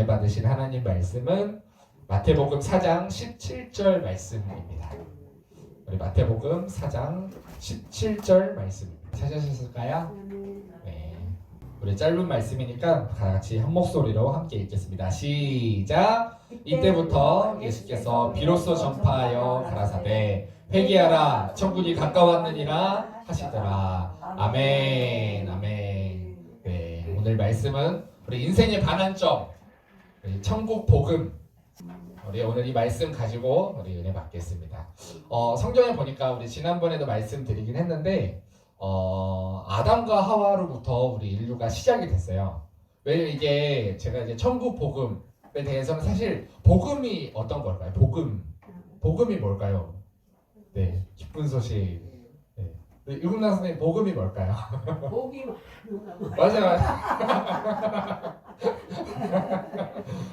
은혜 받으신 하나님 말씀은 마태복음 4장 17절 말씀입니다. 우리 마태복음 4장 17절 말씀입니다. 찾으셨을까요? 네. 우리 짧은 말씀이니까 같이 한 목소리로 함께 읽겠습니다. 시작! 이때부터 예수께서 비로소 전파하여 가라사대 회개하라 천국이 가까웠느니라 하시더라. 아멘. 아멘. 네, 오늘 말씀은 우리 인생의 반환점, 우리 천국 복음, 우리 오늘 이 말씀 가지고 우리 은혜 받겠습니다. 성경에 보니까 우리 지난번에도 말씀드리긴 했는데 아담과 하와로부터 우리 인류가 시작이 됐어요. 왜냐면 이게 제가 이제 천국 복음에 대해서는 사실 복음이 어떤 걸까요? 복음이 뭘까요? 네, 기쁜 소식. 네. 유금남 선생님, 복음이 뭘까요? 복이 맞아요.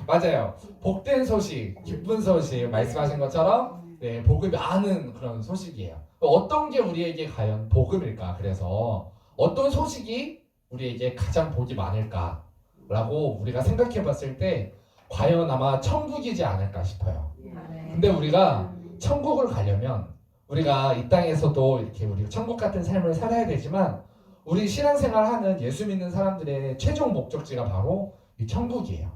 맞아요. 복된 소식, 기쁜 소식 말씀하신 것처럼 네, 복음이 많은 그런 소식이에요. 어떤 게 우리에게 과연 복음일까? 그래서 어떤 소식이 우리에게 가장 복이 많을까라고 우리가 생각해 봤을 때 과연 아마 천국이지 않을까 싶어요. 근데 우리가 천국을 가려면 우리가 이 땅에서도 이렇게 우리 천국 같은 삶을 살아야 되지만 우리 신앙생활하는 예수 믿는 사람들의 최종 목적지가 바로 이 천국이에요.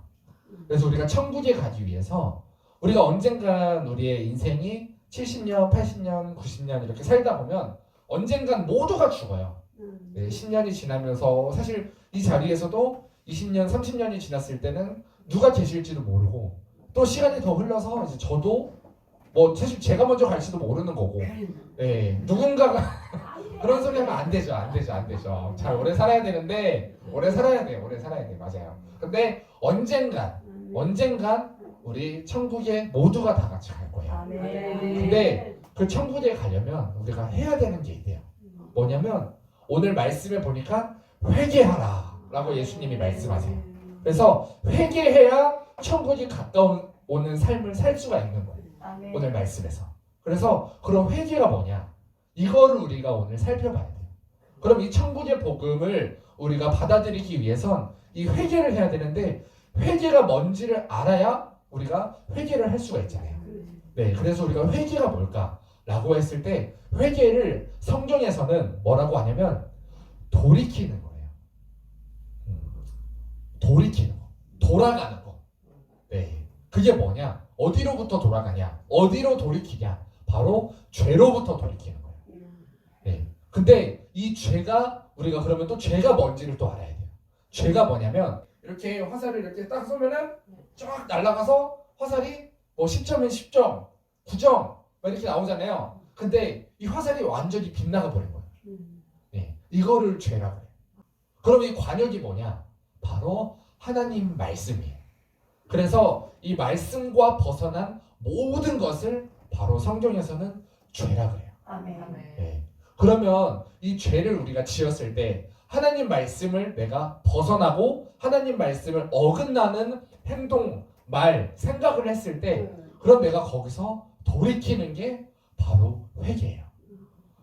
그래서 우리가 천국에 가기 위해서 우리가 언젠간 우리의 인생이 70년, 80년, 90년 이렇게 살다 보면 언젠간 모두가 죽어요. 네, 10년이 지나면서 사실 이 자리에서도 20년, 30년이 지났을 때는 누가 계실지도 모르고 또 시간이 더 흘러서 이제 저도 뭐 사실 제가 먼저 갈지도 모르는 거고 네, 누군가가 그런 소리 하면 안 되죠. 잘 오래 살아야 되는데 오래 살아야 돼 맞아요. 근데 언젠간 우리 천국에 모두가 다 같이 갈 거예요. 근데 그 천국에 가려면 우리가 해야 되는 게 있대요. 뭐냐면 오늘 말씀에 보니까 회개하라 라고 예수님이 말씀하세요. 그래서 회개해야 천국이 가까운 삶을 살 수가 있는 거예요. 오늘 말씀에서. 그래서 그런 회개가 뭐냐? 이거를 우리가 오늘 살펴봐야 돼요. 그럼 이 천국의 복음을 우리가 받아들이기 위해선 이 회개를 해야 되는데 회개가 뭔지를 알아야 우리가 회개를 할 수가 있잖아요. 네, 그래서 우리가 회개가 뭘까라고 했을 때 회개를 성경에서는 뭐라고 하냐면 돌이키는 거예요. 돌이키는 거, 돌아가는 거. 네, 그게 뭐냐? 어디로부터 돌아가냐? 어디로 돌이키냐? 바로 죄로부터 돌이키는 거예요. 네. 근데 이 죄가 우리가 그러면 또 죄가 뭔지를 또 알아야 돼요. 죄가 뭐냐면 이렇게 화살을 이렇게 딱 쏘면은 쫙 날아가서 화살이 뭐 10점이면 10점, 9점 이렇게 나오잖아요. 근데 이 화살이 완전히 빗나가 버린 거예요. 네. 이거를 죄라고 해요. 그럼 이 관역이 뭐냐? 바로 하나님 말씀이에요. 그래서 이 말씀과 벗어난 모든 것을 바로 성경에서는 죄라고 해요. 네. 그러면 이 죄를 우리가 지었을 때 하나님 말씀을 내가 벗어나고 하나님 말씀을 어긋나는 행동, 말, 생각을 했을 때 그럼 내가 거기서 돌이키는 게 바로 회개예요.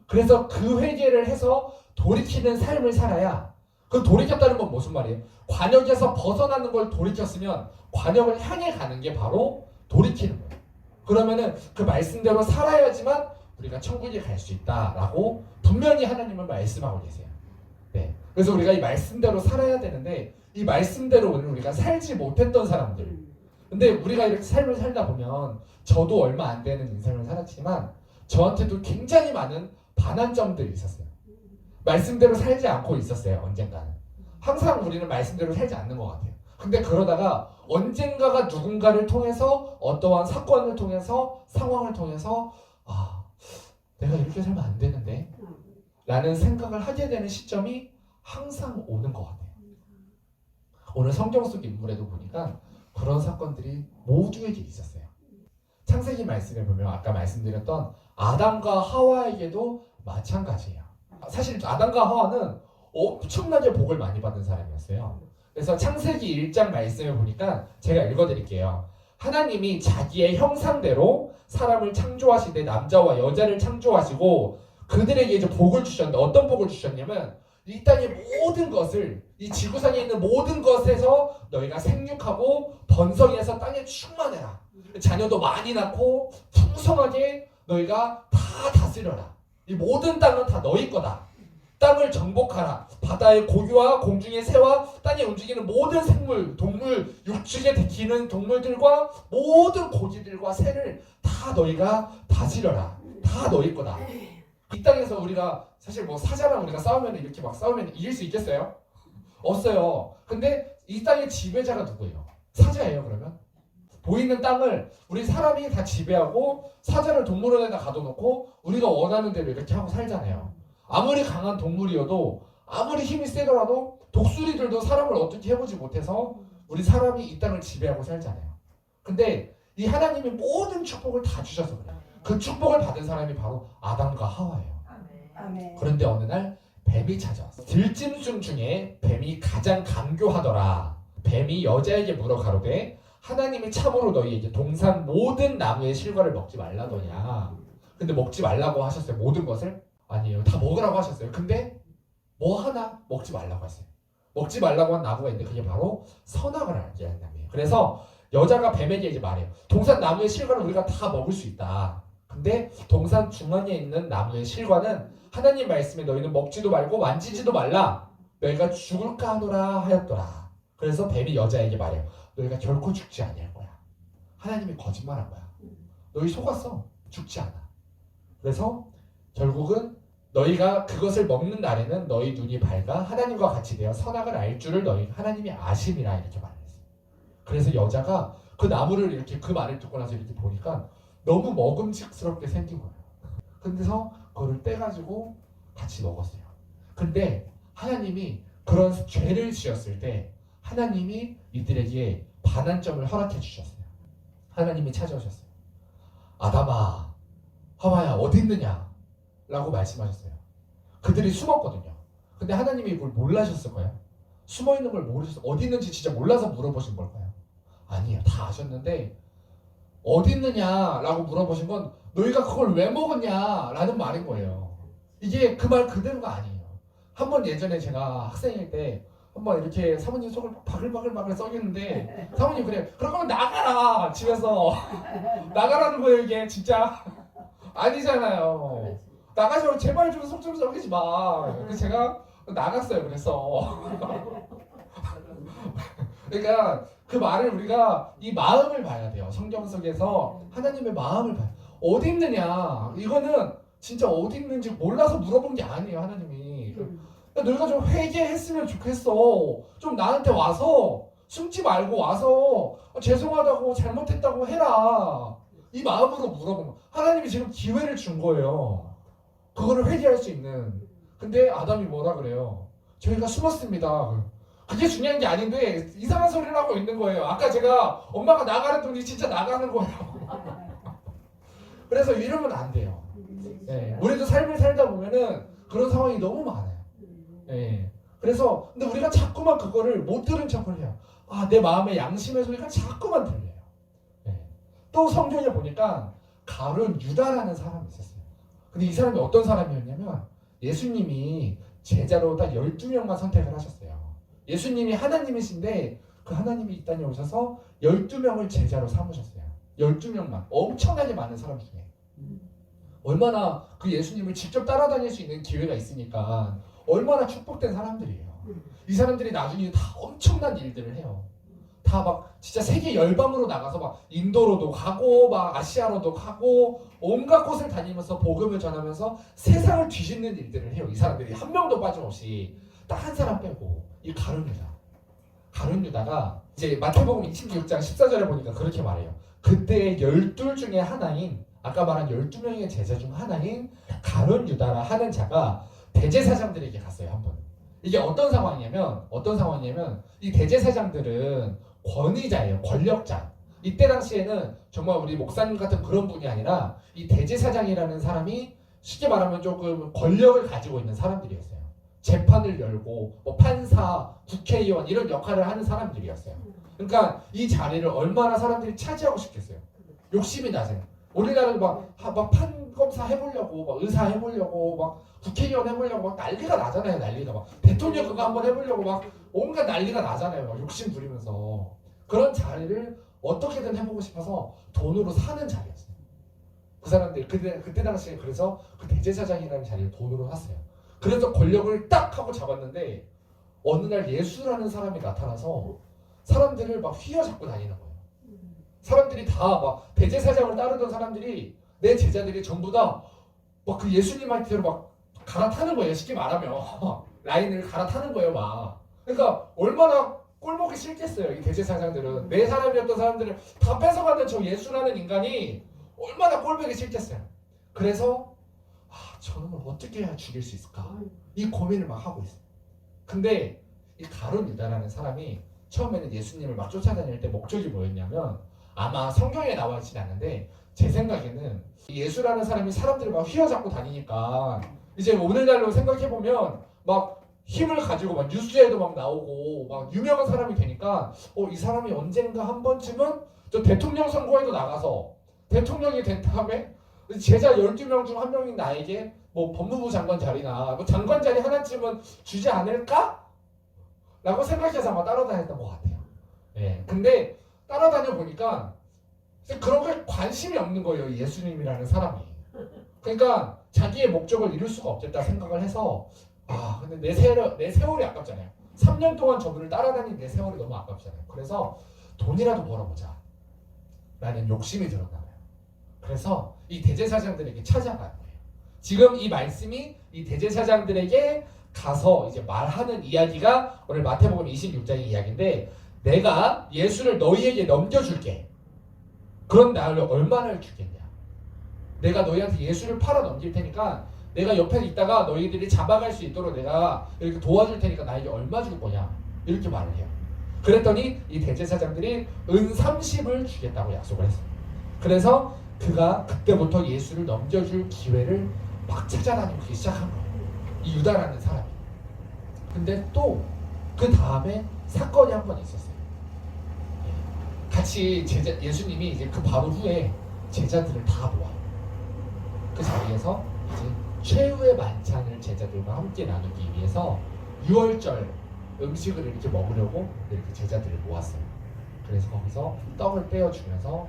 그래서 그 회개를 해서 돌이키는 삶을 살아야 그 돌이켰다는 건 무슨 말이에요? 관역에서 벗어나는 걸 돌이켰으면 관역을 향해 가는 게 바로 돌이키는 거예요. 그러면은 그 말씀대로 살아야지만 우리가 천국에 갈 수 있다라고 분명히 하나님은 말씀하고 계세요. 네. 그래서 우리가 이 말씀대로 살아야 되는데 이 말씀대로 오늘 우리가 살지 못했던 사람들. 근데 우리가 이렇게 삶을 살다 보면 저도 얼마 안 되는 인생을 살았지만 저한테도 굉장히 많은 반환점들이 있었어요. 말씀대로 살지 않고 있었어요. 언젠가는. 항상 우리는 말씀대로 살지 않는 것 같아요. 근데 그러다가 언젠가가 누군가를 통해서 어떠한 사건을 통해서 상황을 통해서 내가 이렇게 살면 안 되는데 라는 생각을 하게 되는 시점이 항상 오는 것 같아요. 오늘 성경 속 인물에도 보니까 그런 사건들이 모두에게 있었어요. 창세기 말씀에 보면 아까 말씀드렸던 아담과 하와에게도 마찬가지예요. 사실 아담과 하와는 엄청나게 복을 많이 받은 사람이었어요. 그래서 창세기 1장 말씀을 보니까 제가 읽어드릴게요. 하나님이 자기의 형상대로 사람을 창조하시되 남자와 여자를 창조하시고 그들에게 이제 복을 주셨는데 어떤 복을 주셨냐면 이 땅의 모든 것을 이 지구상에 있는 모든 것에서 너희가 생육하고 번성해서 땅에 충만해라. 자녀도 많이 낳고 풍성하게 너희가 다 다스려라. 이 모든 땅은 다 너희 거다. 땅을 정복하라. 바다의 고기와 공중의 새와 땅에 움직이는 모든 생물, 동물, 육축에 기는 동물들과 모든 고기들과 새를 다 너희가 다스려라. 다 너희 거다. 이 땅에서 우리가 사실 뭐 사자랑 우리가 싸우면 이렇게 막 싸우면 이길 수 있겠어요? 없어요. 근데 이 땅의 지배자가 누구예요? 사자예요. 그러면 보이는 땅을 우리 사람이 다 지배하고 사자를 동물원에다 가둬놓고 우리가 원하는 대로 이렇게 하고 살잖아요. 아무리 강한 동물이어도 아무리 힘이 세더라도 독수리들도 사람을 어떻게 해보지 못해서 우리 사람이 이 땅을 지배하고 살잖아요. 근데 이 하나님이 모든 축복을 다 주셔서 그래요. 그 축복을 받은 사람이 바로 아담과 하와예요. 아멘. 그런데 어느 날 뱀이 찾아왔어. 들짐승 중에 뱀이 가장 간교하더라. 뱀이 여자에게 물어 가로되 하나님이 참으로 너희에게 동산 모든 나무의 실과를 먹지 말라더냐. 근데 먹지 말라고 하셨어요. 모든 것을? 아니에요. 다 먹으라고 하셨어요. 근데 뭐 하나 먹지 말라고 했어요. 먹지 말라고 한 나무가 있는데 그게 바로 선악을 알게 한 나무예요. 그래서 여자가 뱀에게 이제 말해요. 동산 나무의 실과는 우리가 다 먹을 수 있다. 근데 동산 중앙에 있는 나무의 실과는 하나님 말씀에 너희는 먹지도 말고 만지지도 말라. 너희가 죽을까 하노라 하였더라. 그래서 뱀이 여자에게 말해요. 너희가 결코 죽지 아니할 거야. 하나님이 거짓말한 거야. 너희 속았어. 죽지 않아. 그래서 결국은 너희가 그것을 먹는 날에는 너희 눈이 밝아 하나님과 같이 되어 선악을 알 줄을 너희 하나님이 아심이라 이렇게 말했어요. 그래서 여자가 그 나무를 이렇게 그 말을 듣고 나서 이렇게 보니까 너무 먹음직스럽게 생긴 거예요. 근데서 그거를 떼가지고 같이 먹었어요. 근데 하나님이 그런 죄를 지었을 때 하나님이 이들에게 반환점을 허락해 주셨어요. 하나님이 찾아오셨어요. 아담아, 하와야 어디 있느냐? 라고 말씀하셨어요. 그들이 숨었거든요. 근데 하나님이 이걸 몰라셨을 거예요. 숨어있는 걸 모르셨어요. 어디 있는지 진짜 몰라서 물어보신 걸까요? 아니에요. 다 아셨는데 어디 있느냐 라고 물어보신 건 너희가 그걸 왜 먹었냐 라는 말인 거예요. 이게 그 말 그대로가 아니에요. 한번 예전에 제가 학생일 때 한번 이렇게 사모님 속을 바글바글 썩이는데 사모님 그래 그러면 나가라 집에서 나가라는 거예요. 이게 진짜 아니잖아요. 나가서 제발 좀 속 좀 썩이지 마. 그래서 제가 나갔어요. 그래서 그러니까 그 말을 우리가 이 마음을 봐야 돼요. 성경 속에서 하나님의 마음을 봐요. 어디 있느냐? 이거는 진짜 어디 있는지 몰라서 물어본 게 아니에요. 하나님이. 너희가 좀 회개했으면 좋겠어. 좀 나한테 와서 숨지 말고 와서 죄송하다고 잘못했다고 해라. 이 마음으로 물어본 거. 하나님이 지금 기회를 준 거예요. 그거를 회개할 수 있는. 근데 아담이 뭐라 그래요? 저희가 숨었습니다. 그게 중요한 게 아닌데 이상한 소리를 하고 있는 거예요. 아까 제가 엄마가 나가랬더니 진짜 나가는 거예요. 그래서 이러면 안 돼요. 네, 우리도 삶을 살다 보면은 그런 상황이 너무 많아요. 네, 그래서 근데 우리가 자꾸만 그거를 못 들은 척을 해요. 아, 내 마음의 양심의 소리가 자꾸만 들려요. 네. 또 성경에 보니까 가룟 유다라는 사람이 있었어요. 근데 이 사람이 어떤 사람이었냐면 예수님이 제자로 딱 12명만 선택을 하셨어요. 예수님이 하나님이신데 그 하나님이 이 땅에 오셔서 12명을 제자로 삼으셨어요. 12명만. 엄청나게 많은 사람 중에. 얼마나 그 예수님을 직접 따라다닐 수 있는 기회가 있으니까 얼마나 축복된 사람들이에요. 이 사람들이 나중에 다 엄청난 일들을 해요. 다 막 진짜 세계 열방으로 나가서 막 인도로도 가고 막 아시아로도 가고 온갖 곳을 다니면서 복음을 전하면서 세상을 뒤집는 일들을 해요. 이 사람들이 한 명도 빠짐없이 딱 한 사람 빼고 이 가룟 유다. 가룟 유다가 이제 마태복음 26장 14절에 보니까 그렇게 말해요. 그때 12 중에 하나인 아까 말한 12명의 제자 중 하나인 가룟 유다라 하는 자가 대제사장들에게 갔어요. 한 번. 이게 어떤 상황이냐면 이 대제사장들은 권위자예요. 권력자. 이때 당시에는 정말 우리 목사님 같은 그런 분이 아니라 이 대제사장이라는 사람이 쉽게 말하면 조금 권력을 가지고 있는 사람들이었어요. 재판을 열고 뭐 판사, 국회의원 이런 역할을 하는 사람들이었어요. 그러니까 이 자리를 얼마나 사람들이 차지하고 싶겠어요. 욕심이 나세요. 우리나라는 막 판검사 해보려고 막 의사 해보려고 막 국회의원 해보려고 막 난리가 나잖아요. 난리가 막 대통령 그거 한번 해보려고 막 온갖 난리가 나잖아요. 막 욕심 부리면서. 그런 자리를 어떻게든 해보고 싶어서 돈으로 사는 자리였어요. 그 사람들이 그때 당시에 그래서 그 대제사장이라는 자리를 돈으로 샀어요. 그래서 권력을 딱 하고 잡았는데 어느 날 예수라는 사람이 나타나서 사람들을 막 휘어잡고 다니는 거예요. 사람들이 다 막 대제사장을 따르던 사람들이 내 제자들이 전부 다 막 그 예수님한테로 막 갈아타는 거예요. 쉽게 말하면 라인을 갈아타는 거예요. 막 그러니까 얼마나 꼴보기 싫겠어요. 이 대제사장들은 내 사람이었던 사람들을 다 뺏어가는 저 예수라는 인간이 얼마나 꼴보기 싫겠어요. 그래서 저놈을 어떻게 해야 죽일 수 있을까 이 고민을 막 하고 있어요. 근데 이 가룟 유다라는 사람이 처음에는 예수님을 막 쫓아다닐 때 목적이 뭐였냐면 아마 성경에 나와 있진 않는데 제 생각에는 예수라는 사람이 사람들을 막 휘어잡고 다니니까 이제 오늘날로 생각해보면 막 힘을 가지고 막 뉴스에도 막 나오고 막 유명한 사람이 되니까 이 사람이 언젠가 한 번쯤은 저 대통령 선거에도 나가서 대통령이 된 다음에 제자 12명 중 한 명인 나에게 뭐 법무부 장관 자리나 뭐 장관 자리 하나쯤은 주지 않을까? 라고 생각해서 아마 따라다녔던 것 같아요. 예. 근데 따라다녀 보니까 그런 거에 관심이 없는 거예요. 예수님이라는 사람이. 그러니까 자기의 목적을 이룰 수가 없겠다 생각을 해서 근데 내 세월이 아깝잖아요. 3년 동안 저분을 따라다닌 내 세월이 너무 아깝잖아요. 그래서 돈이라도 벌어보자 라는 욕심이 들었나 봐요. 그래서 이 대제사장들에게 찾아가는 거예요. 지금 이 말씀이 이 대제사장들에게 가서 이제 말하는 이야기가 오늘 마태복음 26장의 이야기인데 내가 예수를 너희에게 넘겨줄게. 그런 나를 얼마나 주겠냐. 내가 너희한테 예수를 팔아 넘길 테니까 내가 옆에 있다가 너희들이 잡아갈 수 있도록 내가 이렇게 도와줄 테니까 나에게 얼마 줄 거냐. 이렇게 말을 해요. 그랬더니 이 대제사장들이 은 30을 주겠다고 약속을 했어요. 그래서 그가 그때부터 예수를 넘겨줄 기회를 막 찾아다니기 시작한 거예요. 이 유다라는 사람이. 근데 또 그 다음에 사건이 한 번 있었어요. 같이 예수님이 이제 그 바로 후에 제자들을 다 모아요. 그 자리에서 이제 최후의 만찬을 제자들과 함께 나누기 위해서 6월절 음식을 이렇게 먹으려고 이렇게 제자들을 모았어요. 그래서 거기서 떡을 떼어주면서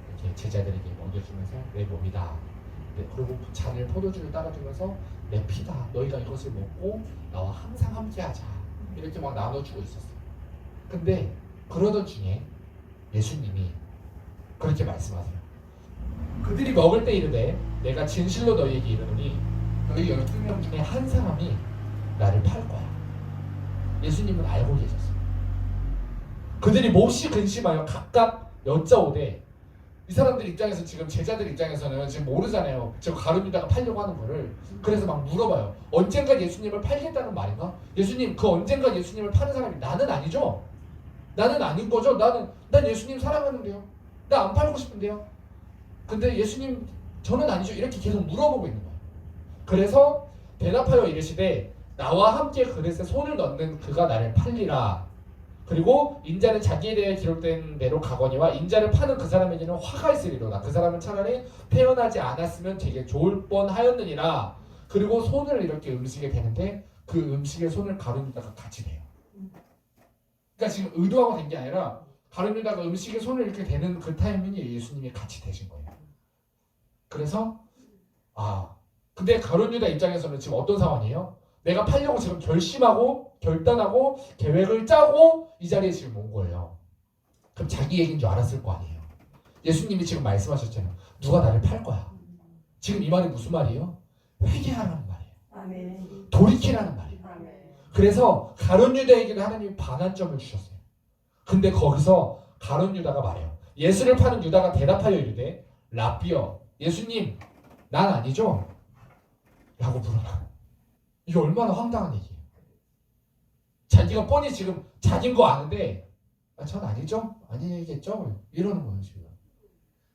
이렇게 제자들에게 먹여주면서 내 몸이다. 그리고 잔을 포도주를 따라주면서 내 피다. 너희가 이것을 먹고 나와 항상 함께하자. 이렇게 막 나눠주고 있었어요. 근데 그러던 중에 예수님이 그렇게 말씀하세요. 그들이 먹을 때 이르되 내가 진실로 너희에게 이르노니 너희 12명 중에 한 사람이 나를 팔 거야. 예수님은 알고 계셨어요. 그들이 몹시 근심하여 각각 여짜오되 이 사람들 입장에서 지금 제자들 입장에서는 지금 모르잖아요. 저 가룟 유다가 팔려고 하는 거를. 그래서 막 물어봐요. 언젠가 예수님을 팔겠다는 말인가? 예수님 그 언젠가 예수님을 파는 사람이 나는 아니죠? 나는 아닌 거죠? 난 예수님 사랑하는데요. 나 안 팔고 싶은데요. 근데 예수님 저는 아니죠. 이렇게 계속 물어보고 있는 거예요. 그래서 대답하여 이르시되 나와 함께 그릇에 손을 넣는 그가 나를 팔리라. 그리고 인자는 자기에 대해 기록된 대로 가거니와 인자를 파는 그 사람에게는 화가 있으리로다. 그 사람은 차라리 태어나지 않았으면 되게 좋을 뻔하였느니라. 그리고 손을 이렇게 음식에 대는데 그 음식에 손을 가룟 유다가 같이 대요. 그러니까 지금 의도하고 된 게 아니라 가룟 유다가 음식에 손을 이렇게 대는 그 타이밍에 예수님이 같이 대신 거예요. 그래서 근데 가룟 유다 입장에서는 지금 어떤 상황이에요? 내가 팔려고 지금 결심하고 결단하고 계획을 짜고 이 자리에 지금 온 거예요. 그럼 자기 얘기인 줄 알았을 거 아니에요. 예수님이 지금 말씀하셨잖아요. 누가 나를 팔 거야. 지금 이 말이 무슨 말이에요? 회개하라는 말이에요. 아멘. 돌이키라는 말이에요. 아멘. 그래서 가룟 유다에게도 하나님이 반환점을 주셨어요. 근데 거기서 가룟 유다가 말해요. 예수를 파는 유다가 대답하여 이르되 라비여 예수님 난 아니죠? 라고 물어봐. 이게 얼마나 황당한 얘기예요. 자기가 뻔히 지금 자기인 거 아는데 전 아니죠? 아니겠죠? 이러는 거예요 지금.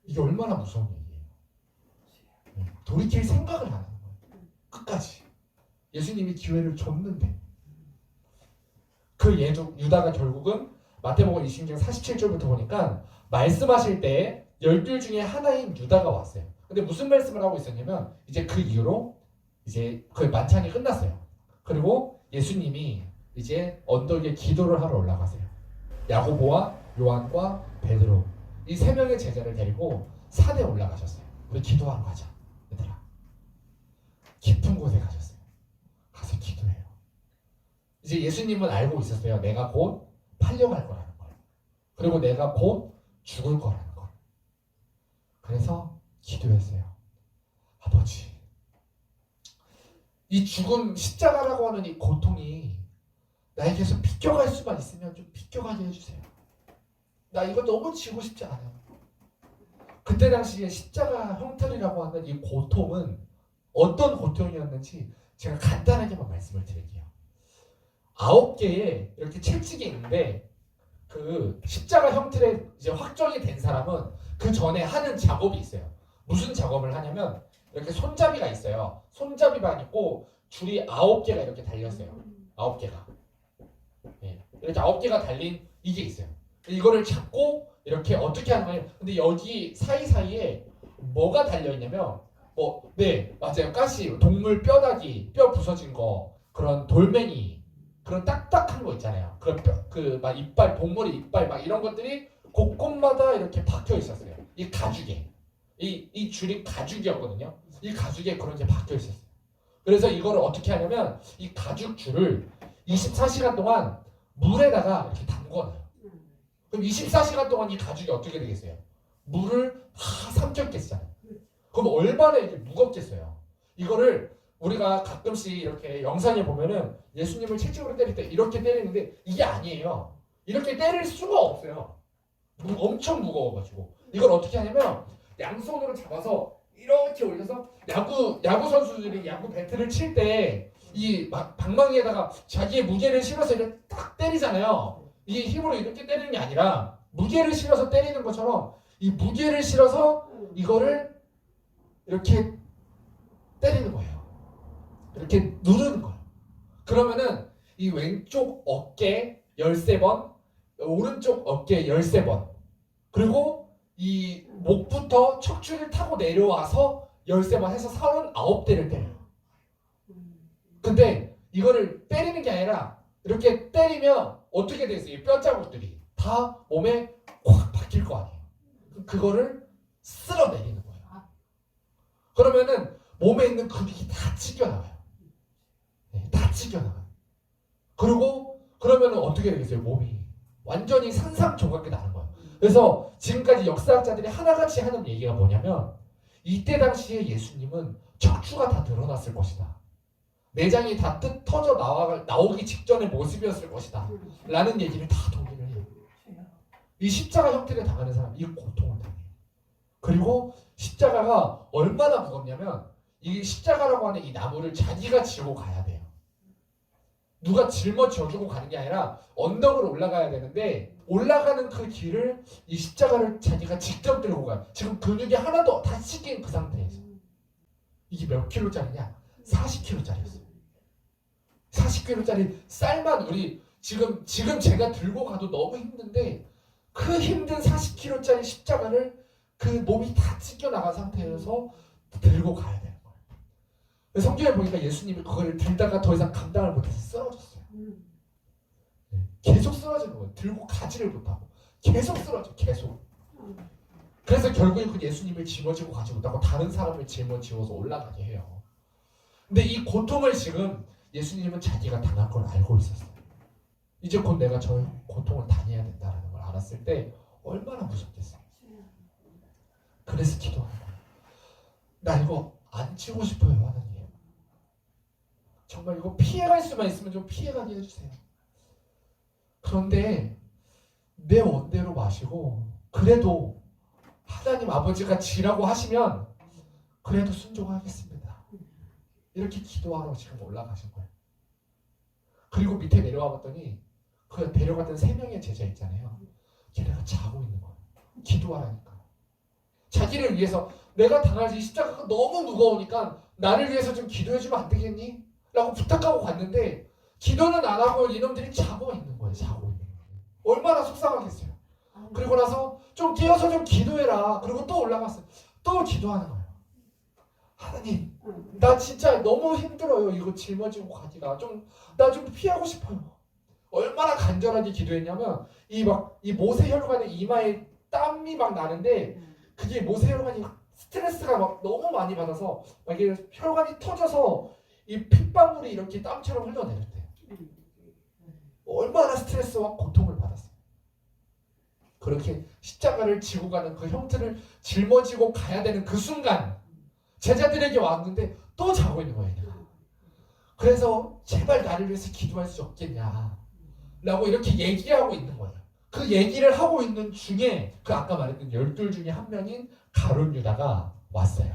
이게 얼마나 무서운 얘기예요. 돌이킬 생각을 안 하는 거예요. 끝까지. 예수님이 기회를 줬는데 그 유다가 결국은 마태복음 20장 47절부터 보니까 말씀하실 때 12 중에 하나인 유다가 왔어요. 근데 무슨 말씀을 하고 있었냐면 이제 그 이후로 이제 그 만찬이 끝났어요. 그리고 예수님이 이제 언덕에 기도를 하러 올라가세요. 야고보와 요한과 베드로 이 세 명의 제자를 데리고 산에 올라가셨어요. 우리 기도하러 가자, 얘들아. 깊은 곳에 가셨어요. 가서 기도해요. 이제 예수님은 알고 있었어요. 내가 곧 팔려갈 거라는 걸. 그리고 내가 곧 죽을 거라는 걸. 그래서 기도했어요. 아버지, 이 죽음, 십자가라고 하는 이 고통이 나에게서 비껴갈 수만 있으면 좀 비껴가게 해주세요. 나 이거 너무 지고 싶지 않아요. 그때 당시에 십자가 형틀이라고 하는 이 고통은 어떤 고통이었는지 제가 간단하게만 말씀을 드릴게요. 9개의 이렇게 채찍이 있는데 그 십자가 형틀에 이제 확정이 된 사람은 그 전에 하는 작업이 있어요. 무슨 작업을 하냐면 이렇게 손잡이가 있어요. 손잡이만 있고 줄이 9개가 이렇게 달렸어요. 9개가. 네. 이렇게 9개가 달린 이게 있어요. 이거를 잡고 이렇게 어떻게 하는 거예요? 근데 여기 사이사이에 뭐가 달려있냐면 네 맞아요. 가시, 동물 뼈다귀, 뼈 부서진 거, 그런 돌멩이, 그런 딱딱한 거 있잖아요. 그런 막 이빨, 동물의 이빨 막 이런 것들이 곳곳마다 이렇게 박혀 있었어요. 이 가죽에. 이 줄이 가죽이었거든요. 이 가죽에 그런 게 박혀 있었어요. 그래서 이거를 어떻게 하냐면 이 가죽 줄을 24시간 동안 물에다가 이렇게 담궈놔요. 그럼 24시간 동안 이 가죽이 어떻게 되겠어요? 물을 다 삼켰겠어요. 그럼 얼마나 이게 무겁겠어요. 이거를 우리가 가끔씩 이렇게 영상에 보면은 예수님을 채찍으로 때릴 때 이렇게 때리는데 이게 아니에요. 이렇게 때릴 수가 없어요. 엄청 무거워가지고 이걸 어떻게 하냐면 양손으로 잡아서 이렇게 올려서 야구 선수들이 야구 배트를 칠 때 이 방망이에다가 자기의 무게를 실어서 이렇게 딱 때리잖아요. 이게 힘으로 이렇게 때리는 게 아니라 무게를 실어서 때리는 것처럼 이 무게를 실어서 이거를 이렇게 때리는 거예요. 이렇게 누르는 거예요. 그러면은 이 왼쪽 어깨 13번, 오른쪽 어깨 13번, 그리고 이 목부터 척추를 타고 내려와서 13번 해서 39대를 때려요. 근데 이거를 때리는 게 아니라 이렇게 때리면 어떻게 되겠어요? 이 뼈자국들이 다 몸에 콱 박힐 거 아니에요. 그거를 쓸어내리는 거예요. 그러면은 몸에 있는 근육이 다 찢겨나가요. 네, 다 찢겨나가요. 그리고 그러면은 어떻게 되겠어요? 몸이 완전히 산산조각이 나는 거예요. 그래서 지금까지 역사학자들이 하나같이 하는 얘기가 뭐냐면 이때 당시에 예수님은 척추가 다 드러났을 것이다. 내장이 다 터져 나오기 직전의 모습이었을 것이다. 라는 얘기를 다 동의를 해요. 이 십자가 형태를 당하는 사람, 이 고통을 당해요. 그리고 십자가가 얼마나 무겁냐면 이 십자가라고 하는 이 나무를 자기가 지고 가야 돼요. 누가 짊어져주고 가는 게 아니라 언덕을 올라가야 되는데 올라가는 그 길을 이 십자가를 자기가 직접 들고 가요. 지금 근육이 하나도 다 찢긴 그 상태에서. 이게 몇 킬로짜리냐? 40킬로짜리였어요. 40킬로짜리 쌀만 우리 지금 제가 들고 가도 너무 힘든데 그 힘든 40킬로짜리 십자가를 그 몸이 다 찢겨 나간 상태에서 들고 가야 되는 거예요. 성경에 보니까 예수님이 그거를 들다가 더 이상 감당을 못해서 쓰러졌어요. 계속 쓰러지는 거예요. 들고 가지를 못하고 계속 쓰러져, 계속. 그래서 결국에 그 예수님을 짊어지고 가지 못하고 다른 사람을 짊어지어서 올라가게 해요. 근데 이 고통을 지금 예수님은 자기가 당할 걸 알고 있었어요. 이제 곧 내가 저 고통을 당해야 된다는 걸 알았을 때 얼마나 무섭겠어요. 그래서 기도하는 거예요. 나 이거 안 치고 싶어요, 하나님. 정말 이거 피해갈 수만 있으면 좀 피해가게 해주세요. 그런데 내 원대로 마시고 그래도 하나님 아버지가 지라고 하시면 그래도 순종하겠습니다. 이렇게 기도하러 지금 올라가신 거예요. 그리고 밑에 내려와 봤더니 그 데려갔던 3명의 제자 있잖아요. 걔네가 자고 있는 거예요. 기도하라니까. 자기를 위해서 내가 당할 이 십자가가 너무 무거우니까 나를 위해서 좀 기도해주면 안 되겠니? 라고 부탁하고 갔는데 기도는 안 하고 이놈들이 자고 있는 거예요. 자고 있는 거예요. 얼마나 속상하겠어요. 그리고 나서 좀 깨어서 좀 기도해라. 그리고 또 올라갔어요. 또 기도하는 거예요. 하나님, 나 진짜 너무 힘들어요. 이거 짊어지고 가기가 나 좀 피하고 싶어요. 얼마나 간절하게 기도했냐면 이 모세 혈관의 이마에 땀이 막 나는데 그게 모세 혈관이 스트레스가 막 너무 많이 받아서 막 이게 혈관이 터져서 이 핏방울이 이렇게 땀처럼 흘러내렸대요. 얼마나 스트레스와 고통을 받았어요. 그렇게 십자가를 지고 가는 그 형틀을 짊어지고 가야 되는 그 순간 제자들에게 왔는데 또 자고 있는 거예요. 내가. 그래서 제발 나를 위해서 기도할 수 없겠냐 라고 이렇게 얘기하고 있는 거예요. 그 얘기를 하고 있는 중에 그 아까 말했던 12 중에 한 명인 가룟 유다가 왔어요.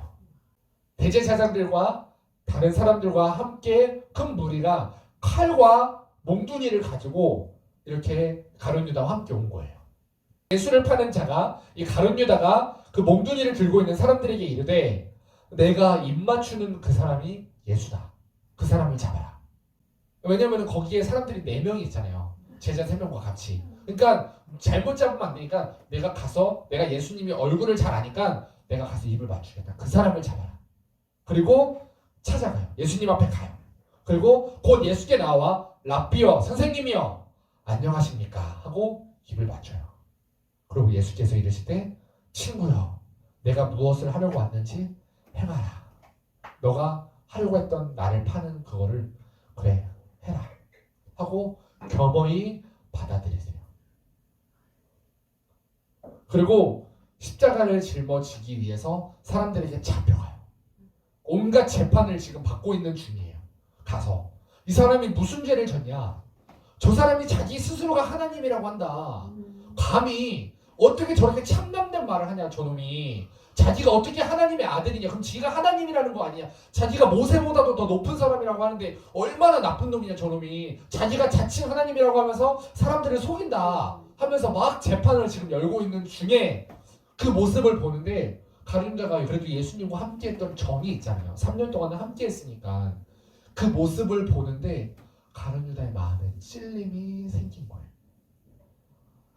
대제사장들과 다른 사람들과 함께 큰 무리가 칼과 몽둥이를 가지고 이렇게 가룟 유다와 함께 온 거예요. 예수를 파는 자가 이 가룟 유다가 그 몽둥이를 들고 있는 사람들에게 이르되 내가 입맞추는 그 사람이 예수다. 그 사람을 잡아라. 왜냐면 거기에 사람들이 4명이 있잖아요. 제자 3명과 같이. 그러니까 잘못 잡으면 안 되니까 내가 예수님이 얼굴을 잘 아니까 내가 가서 입을 맞추겠다. 그 사람을 잡아라. 그리고 찾아가요. 예수님 앞에 가요. 그리고 곧 예수께 나와 랍비여 선생님이여 안녕하십니까 하고 입을 맞춰요. 그리고 예수께서 이르시되 친구여 내가 무엇을 하려고 왔는지 행하라. 너가 하려고 했던 나를 파는 그거를 그래 해라 하고 겸허히 받아들이세요. 그리고 십자가를 짊어지기 위해서 사람들에게 잡혀가요. 온갖 재판을 지금 받고 있는 중이에요. 가서 이 사람이 무슨 죄를 졌냐? 저 사람이 자기 스스로가 하나님이라고 한다. 감히 어떻게 저렇게 참남된 말을 하냐 저놈이. 자기가 어떻게 하나님의 아들이냐. 그럼 지가 하나님이라는 거 아니냐. 자기가 모세보다도 더 높은 사람이라고 하는데 얼마나 나쁜 놈이냐 저놈이. 자기가 자칭 하나님이라고 하면서 사람들을 속인다 하면서 막 재판을 지금 열고 있는 중에 그 모습을 보는데 가룟 유다가 그래도 예수님과 함께 했던 정이 있잖아요. 3년 동안은 함께 했으니까 그 모습을 보는데 가룟 유다의 마음에 찔림이 생긴 거예요.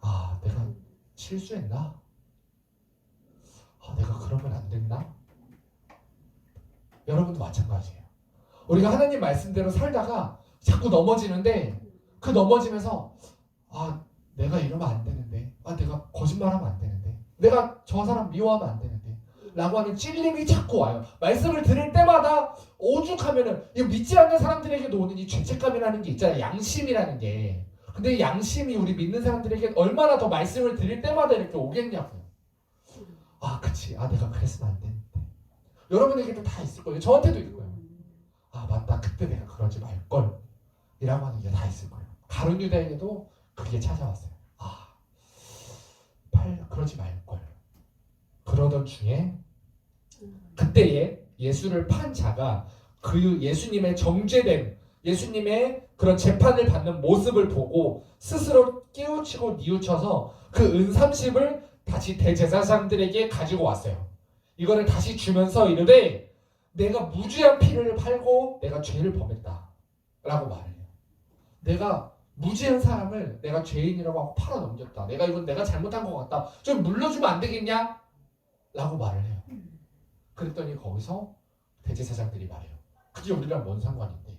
아, 내가 실수했나? 내가 그러면 안 됐나? 여러분도 마찬가지예요. 우리가 하나님 말씀대로 살다가 자꾸 넘어지는데 그 넘어지면서 내가 이러면 안 되는데 내가 거짓말하면 안 되는데 내가 저 사람 미워하면 안 되는데 라고 하는 찔림이 자꾸 와요. 말씀을 들을 때마다 오죽하면은 이 믿지 않는 사람들에게도 오는 이 죄책감이라는 게 있잖아요. 양심이라는 게. 근데 이 양심이 우리 믿는 사람들에게 얼마나 더 말씀을 들을 때마다 이렇게 오겠냐고요. 그치. 내가 그랬으면 안 되는데. 여러분에게도 다 있을 거예요. 저한테도 있을 거예요. 맞다. 그때 내가 그러지 말걸. 이라고 하는 게 다 있을 거예요. 가룟 유다에게도 그게 찾아왔어요. 그러지 말걸. 그러던 중에 그때에 예수를 판 자가 그 예수님의 정죄됨, 예수님의 그런 재판을 받는 모습을 보고 스스로 깨우치고 뉘우쳐서 그 은 30을 다시 대제사장들에게 가지고 왔어요. 이거를 다시 주면서 이르되 내가 무죄한 피를 팔고 내가 죄를 범했다 라고 말을 해요. 내가 무죄한 사람을 내가 죄인이라고 하고 팔아 넘겼다. 이건 내가 잘못한 것 같다. 좀 물러주면 안 되겠냐? 라고 말을 해요. 그랬더니 거기서 대제사장들이 말해요. 그게 우리랑 뭔 상관인데?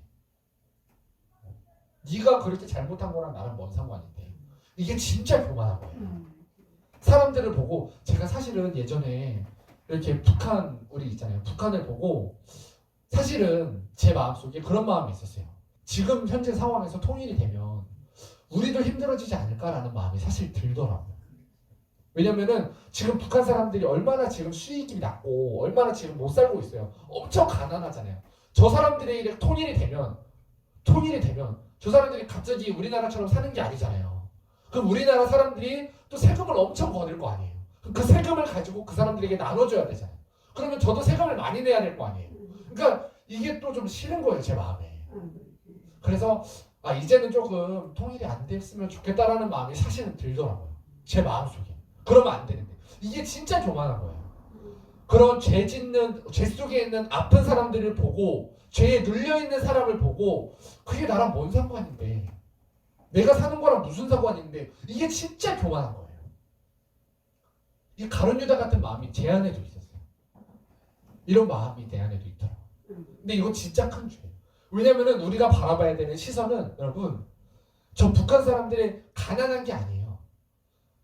네가 그렇게 잘못한 거랑 나랑 뭔 상관인데? 이게 진짜 교만한 거예요. 사람들을 보고 제가 사실은 예전에 이렇게 우리 있잖아요. 북한을 보고 사실은 제 마음속에 그런 마음이 있었어요. 지금 현재 상황에서 통일이 되면 우리도 힘들어지지 않을까라는 마음이 사실 들더라고요. 왜냐면은 지금 북한 사람들이 얼마나 지금 수익이 낮고 얼마나 지금 못 살고 있어요. 엄청 가난하잖아요. 저 사람들이 통일이 되면 저 사람들이 갑자기 우리나라처럼 사는 게 아니잖아요. 그럼 우리나라 사람들이 또 세금을 엄청 거둘 거 아니에요. 그럼 그 세금을 가지고 그 사람들에게 나눠줘야 되잖아요. 그러면 저도 세금을 많이 내야 될 거 아니에요. 그러니까 이게 또 좀 싫은 거예요, 제 마음에. 그래서 이제는 조금 통일이 안 됐으면 좋겠다라는 마음이 사실은 들더라고요. 제 마음속에. 그러면 안 되는데. 이게 진짜 교만한 거예요. 그런 죄 속에 있는 아픈 사람들을 보고 죄에 눌려있는 사람을 보고 그게 나랑 뭔 상관인데 내가 사는 거랑 무슨 상관인데 이게 진짜 교만한 거예요. 이 가룟 유다 같은 마음이 제 안에도 있었어요. 이런 마음이 내 안에도 있더라고요. 근데 이거 진짜 큰 죄예요. 왜냐면은 우리가 바라봐야 되는 시선은 여러분 저 북한 사람들이 가난한 게 아니에요.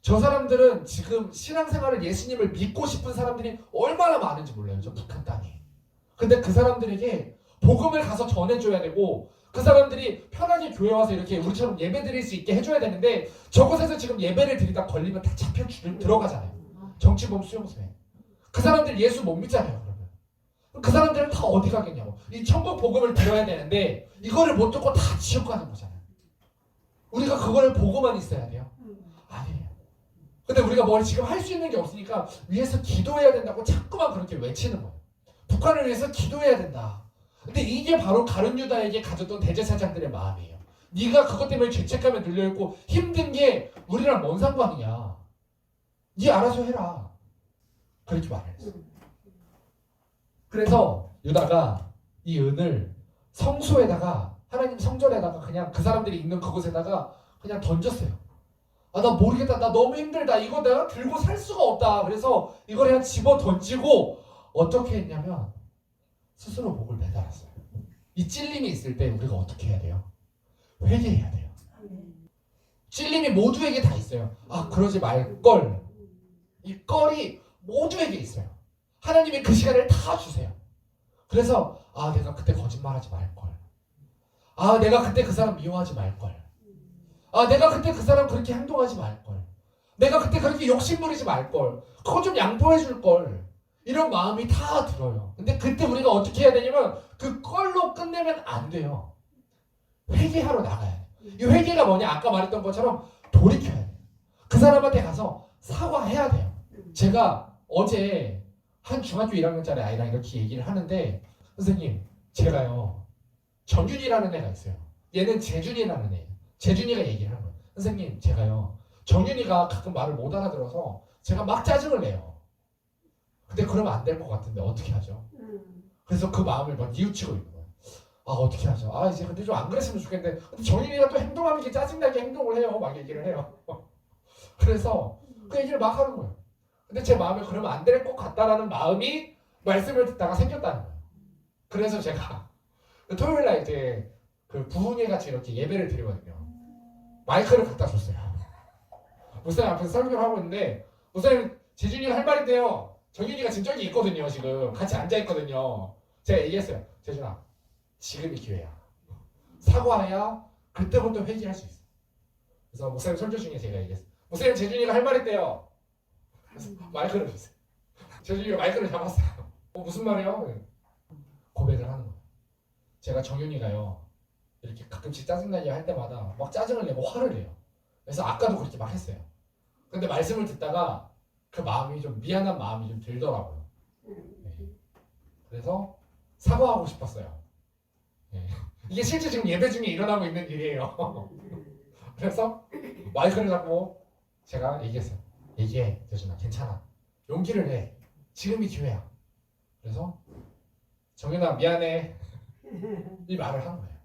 저 사람들은 지금 신앙생활을 예수님을 믿고 싶은 사람들이 얼마나 많은지 몰라요. 저 북한 땅에. 근데 그 사람들에게 복음을 가서 전해줘야 되고 그 사람들이 편하게 교회 와서 이렇게 우리처럼 예배 드릴 수 있게 해줘야 되는데 저곳에서 지금 예배를 드리다 걸리면 다 잡혀 들어가잖아요. 정치범 수용소에. 그 사람들 예수 못 믿잖아요. 그러면 그 사람들은 다 어디 가겠냐고. 이 천국 복음을 들어야 되는데 이거를 못 듣고 다 지옥 가는 거잖아요. 우리가 그거를 보고만 있어야 돼요? 아니에요. 근데 우리가 뭘 지금 할 수 있는 게 없으니까 위에서 기도해야 된다고 자꾸만 그렇게 외치는 거예요. 북한을 위해서 기도해야 된다. 근데 이게 바로 가룟 유다에게 가졌던 대제사장들의 마음이에요. 네가 그것 때문에 죄책감에 눌려있고 힘든 게 우리랑 뭔 상관이냐. 네 알아서 해라. 그렇게 말을 했어요. 그래서 유다가 이 은을 성소에다가 하나님 성전에다가 그냥 그 사람들이 있는 그곳에다가 그냥 던졌어요. 아, 나 모르겠다. 나 너무 힘들다. 이거 내가 들고 살 수가 없다. 그래서 이걸 그냥 집어 던지고 어떻게 했냐면 스스로 목을 매달았어요. 이 찔림이 있을 때 우리가 어떻게 해야 돼요? 회개해야 돼요. 찔림이 모두에게 다 있어요. 아, 그러지 말걸. 이 껄이 모두에게 있어요. 하나님이 그 시간을 다 주세요. 그래서 아, 내가 그때 거짓말하지 말걸. 아, 내가 그때 그 사람 미워하지 말걸. 아, 내가 그때 그 사람 그렇게 행동하지 말걸. 내가 그때 그렇게 욕심부리지 말걸. 그거 좀 양보해 줄걸. 이런 마음이 다 들어요. 근데 그때 우리가 어떻게 해야 되냐면 그 껄로 끝내면 안 돼요. 회개하러 나가야 돼. 이 회개가 뭐냐? 아까 말했던 것처럼 돌이켜야 돼요. 그 사람한테 가서 사과해야 돼요. 제가 어제 한 중학교 1학년짜리 아이랑 이렇게 얘기를 하는데 선생님, 제가요 정윤이라는 애가 있어요. 얘는 재준이라는 애예요. 재준이가 얘기를 하는 거예요. 선생님, 제가요 정윤이가 가끔 말을 못 알아들어서 제가 막 짜증을 내요. 근데 그러면 안 될 것 같은데 어떻게 하죠? 그래서 그 마음을 막 뉘우치고 있는 거예요. 아, 어떻게 하죠? 아, 이제 근데 좀 안 그랬으면 좋겠는데 근데 정윤이가 또 행동하면 이렇게 짜증나게 행동을 해요. 막 얘기를 해요. 그래서 그 얘기를 막 하는 거예요. 근데 제 마음에 그러면 안 될 것 같다라는 마음이 말씀을 듣다가 생겼다는 거예요. 그래서 제가 토요일날 이제 그 부흥회 같이 이렇게 예배를 드리거든요. 마이크를 갖다 줬어요. 목사님 앞에서 설교를 하고 있는데 목사님, 재준이가 할 말이 돼요. 정윤이가 지금 저기 있거든요. 지금 같이 앉아있거든요. 제가 얘기했어요. 재준아, 지금이 기회야. 사과해야 그때부터 회개할 수 있어. 그래서 목사님 설교 중에 제가 얘기했어요. 목사님, 재준이가 할 말이 돼요. 그래서 마이크를 줬어요. 재준이가 마이크를 잡았어요. 무슨 말이요? 고백을 하는 거예요. 제가 정윤이가요 이렇게 가끔씩 짜증나게 할 때마다 막 짜증을 내고 화를 내요. 그래서 아까도 그렇게 막 했어요. 근데 말씀을 듣다가 그 마음이 좀 미안한 마음이 좀 들더라고요. 네. 그래서 사과하고 싶었어요. 네. 이게 실제 지금 예배 중에 일어나고 있는 일이에요. 그래서 마이크를 잡고 제가 얘기했어요. 얘기해, 재준아, 괜찮아. 용기를 내. 지금이 기회야. 그래서 정윤아, 미안해. 이 말을 한 거예요.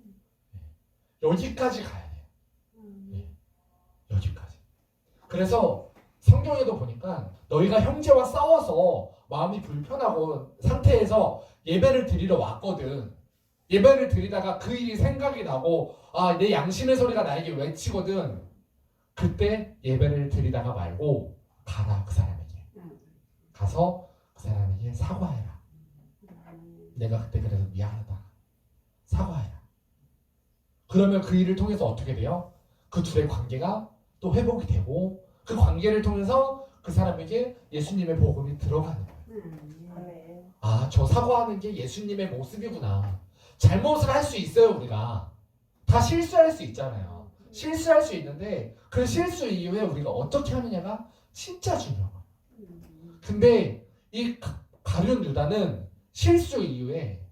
네. 여기까지 가야 돼요. 네. 여기까지. 그래서 성경에도 보니까 너희가 형제와 싸워서 마음이 불편하고 상태에서 예배를 드리러 왔거든. 예배를 드리다가 그 일이 생각이 나고 아, 내 양심의 소리가 나에게 외치거든. 그때 예배를 드리다가 말고 가라, 그 사람에게. 가서 그 사람에게 사과해라. 내가 그때 그래서 미안하다. 사과해라. 그러면 그 일을 통해서 어떻게 돼요? 그 둘의 관계가 또 회복이 되고 그 관계를 통해서 그 사람에게 예수님의 복음이 들어가는 거예요. 아, 저 사과하는 게 예수님의 모습이구나. 잘못을 할 수 있어요. 우리가 다 실수할 수 있잖아요. 실수할 수 있는데 그 실수 이후에 우리가 어떻게 하느냐가 진짜 중요한 거예요. 근데 이 가룟 유다는 실수 이후에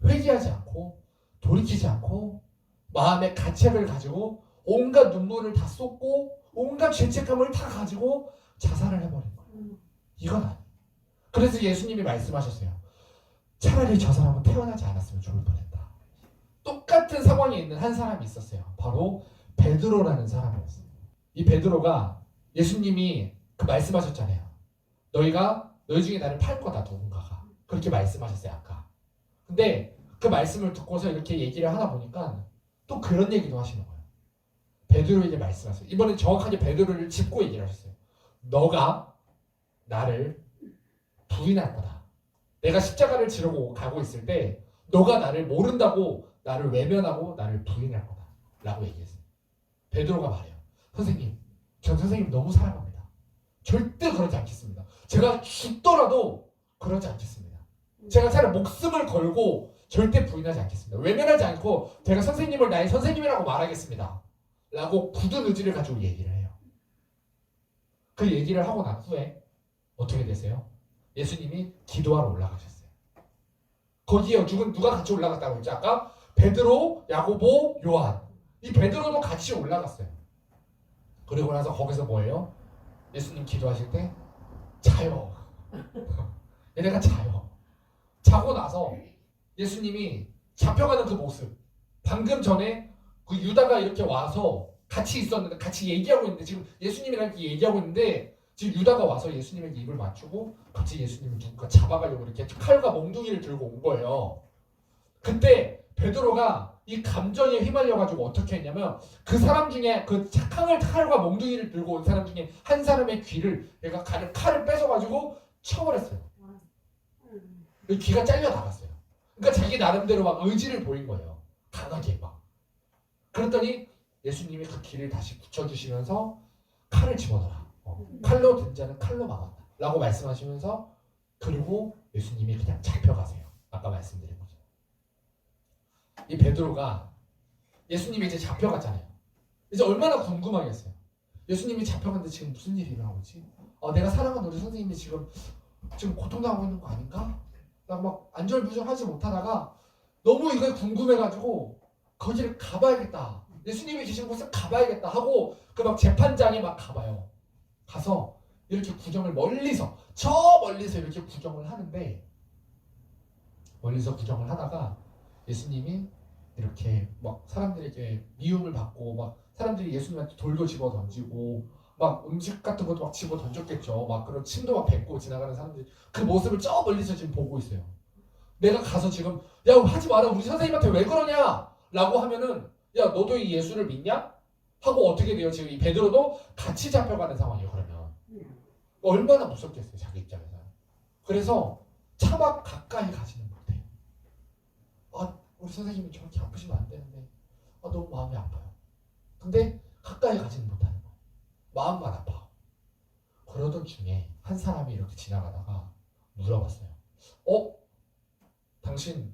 회개하지 않고 돌이키지 않고 마음의 가책을 가지고 온갖 눈물을 다 쏟고 온갖 죄책감을 다 가지고 자살을 해버린 거예요. 이건 아니에요. 그래서 예수님이 말씀하셨어요. 차라리 저 사람은 태어나지 않았으면 좋을 뻔했다. 똑같은 상황에 있는 한 사람이 있었어요. 바로 베드로라는 사람이었어요. 이 베드로가 예수님이 그 말씀하셨잖아요. 너희 중에 나를 팔 거다, 누군가가. 그렇게 말씀하셨어요, 아까. 근데 그 말씀을 듣고서 이렇게 얘기를 하다 보니까 또 그런 얘기도 하시는 거예요. 베드로에게 말씀하세요. 이번엔 정확하게 베드로를 짚고 얘기를 하셨어요. 너가 나를 부인할 거다. 내가 십자가를 지르고 가고 있을 때 너가 나를 모른다고 나를 외면하고 나를 부인할 거다 라고 얘기했어요. 베드로가 말해요. 선생님, 전 선생님 너무 사랑합니다. 절대 그러지 않겠습니다. 제가 죽더라도 그러지 않겠습니다. 제가 차라리 목숨을 걸고 절대 부인하지 않겠습니다. 외면하지 않고 제가 선생님을 나의 선생님이라고 말하겠습니다 라고 굳은 의지를 가지고 얘기를 해요. 그 얘기를 하고 난 후에 어떻게 되세요? 예수님이 기도하러 올라가셨어요. 거기에 누가 같이 올라갔다고 했죠? 아까 베드로, 야고보, 요한. 이 베드로도 같이 올라갔어요. 그리고 나서 거기서 뭐예요? 예수님 기도하실 때 자요. 얘네가 자요. 자고 나서 예수님이 잡혀가는 그 모습. 방금 전에 그 유다가 이렇게 와서 같이 있었는데 같이 얘기하고 있는데 지금 예수님이랑 이렇게 얘기하고 있는데 지금 유다가 와서 예수님에게 입을 맞추고 갑자기 예수님을 누군가 잡아가려고 이렇게 칼과 몽둥이를 들고 온 거예요. 그때 베드로가 이 감정에 휘말려가지고 어떻게 했냐면 그 사람 중에 그 칼과 몽둥이를 들고 온 사람 중에 한 사람의 귀를 얘가 칼을 뺏어가지고 쳐버렸어요. 귀가 잘려 나갔어요. 그러니까 자기 나름대로 막 의지를 보인 거예요. 강하게 막. 그랬더니 예수님이 그 귀를 다시 붙여주시면서 칼을 집어넣어라. 칼로 든 자는 칼로 막았다 라고 말씀하시면서 그리고 예수님이 그냥 잡혀가세요. 아까 말씀드린 거죠. 이 베드로가 예수님이 이제 잡혀갔잖아요. 이제 얼마나 궁금하겠어요. 예수님이 잡혀갔는데 지금 무슨 일이 일어나고 있지? 내가 사랑하는 우리 선생님이 지금 고통당하고 있는 거 아닌가? 라고 막 안절부절하지 못하다가 너무 이거에 궁금해가지고 거기를 가봐야겠다. 예수님이 계신 곳에 가봐야겠다 하고 그 막 재판장에 막 가봐요. 가서 이렇게 구경을 저 멀리서 이렇게 구경을 하는데 멀리서 구경을 하다가 예수님이 이렇게 막 사람들에게 미움을 받고 막 사람들이 예수님한테 돌도 집어 던지고 막 음식 같은 것도 막 집어 던졌겠죠. 막 그런 침도 막 뱉고 지나가는 사람들이 그 모습을 저 멀리서 지금 보고 있어요. 내가 가서 지금 야 하지 마라 우리 선생님한테 왜 그러냐 라고 하면은 야 너도 이 예수를 믿냐? 하고 어떻게 돼요? 지금 이 베드로도 같이 잡혀가는 상황이에요. 그러면 얼마나 무섭겠어요. 자기 입장에서. 그래서 차마 가까이 가지는 못해요. 우리 선생님이 저렇게 아프시면 안 되는데 너무 마음이 아파요. 근데 가까이 가지는 못하는 거예요. 마음만 아파. 그러던 중에 한 사람이 이렇게 지나가다가 물어봤어요. 당신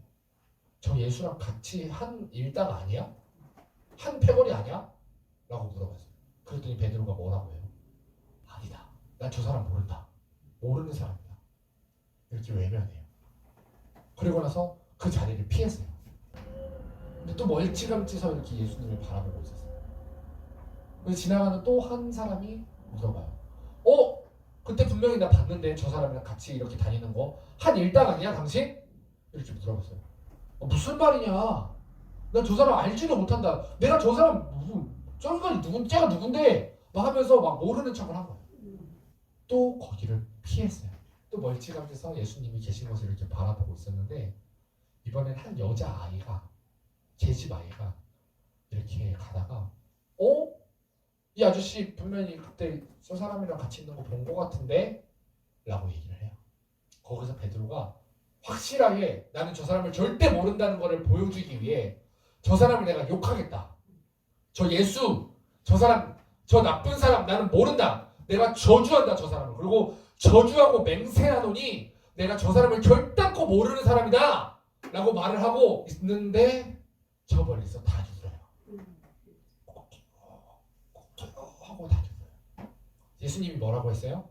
저 예수랑 같이 한 일당 아니야? 한 패거리 아니야? 라고 물어봤어요. 그랬더니 베드로가 뭐라고 해요? 아니다. 난 저 사람 모른다. 모르는 사람이다. 이렇게 외면해요. 그리고 나서 그 자리를 피했어요. 근데 또 멀찌감치서 이렇게 예수님을 바라보고 있었어요. 그래서 지나가는 또 한 사람이 물어봐요. 그때 분명히 나 봤는데 저 사람이랑 같이 이렇게 다니는 거 한 일당 아니야 당신? 이렇게 물어봤어요. 무슨 말이냐? 난 저 사람 알지도 못한다. 내가 저 사람 쟤가 누군데? 막 하면서 막 모르는 척을 한 거예요. 또 거기를 피했어요. 또 멀찌감치서 예수님이 계신 것을 이렇게 바라보고 있었는데 이번엔 한 여자아이가 제 집 아이가 이렇게 가다가 이 아저씨 분명히 그때 저 사람이랑 같이 있는 거 본 거 같은데? 라고 얘기를 해요. 거기서 베드로가 확실하게 나는 저 사람을 절대 모른다는 것을 보여주기 위해 저 사람을 내가 욕하겠다. 저 예수, 저 사람, 저 나쁜 사람 나는 모른다. 내가 저주한다 저 사람을. 그리고 저주하고 맹세하노니 내가 저 사람을 결단코 모르는 사람이다 라고 말을 하고 있는데 저 멀리서 다 죽어요. 하고 다 죽어요. 예수님이 뭐라고 했어요?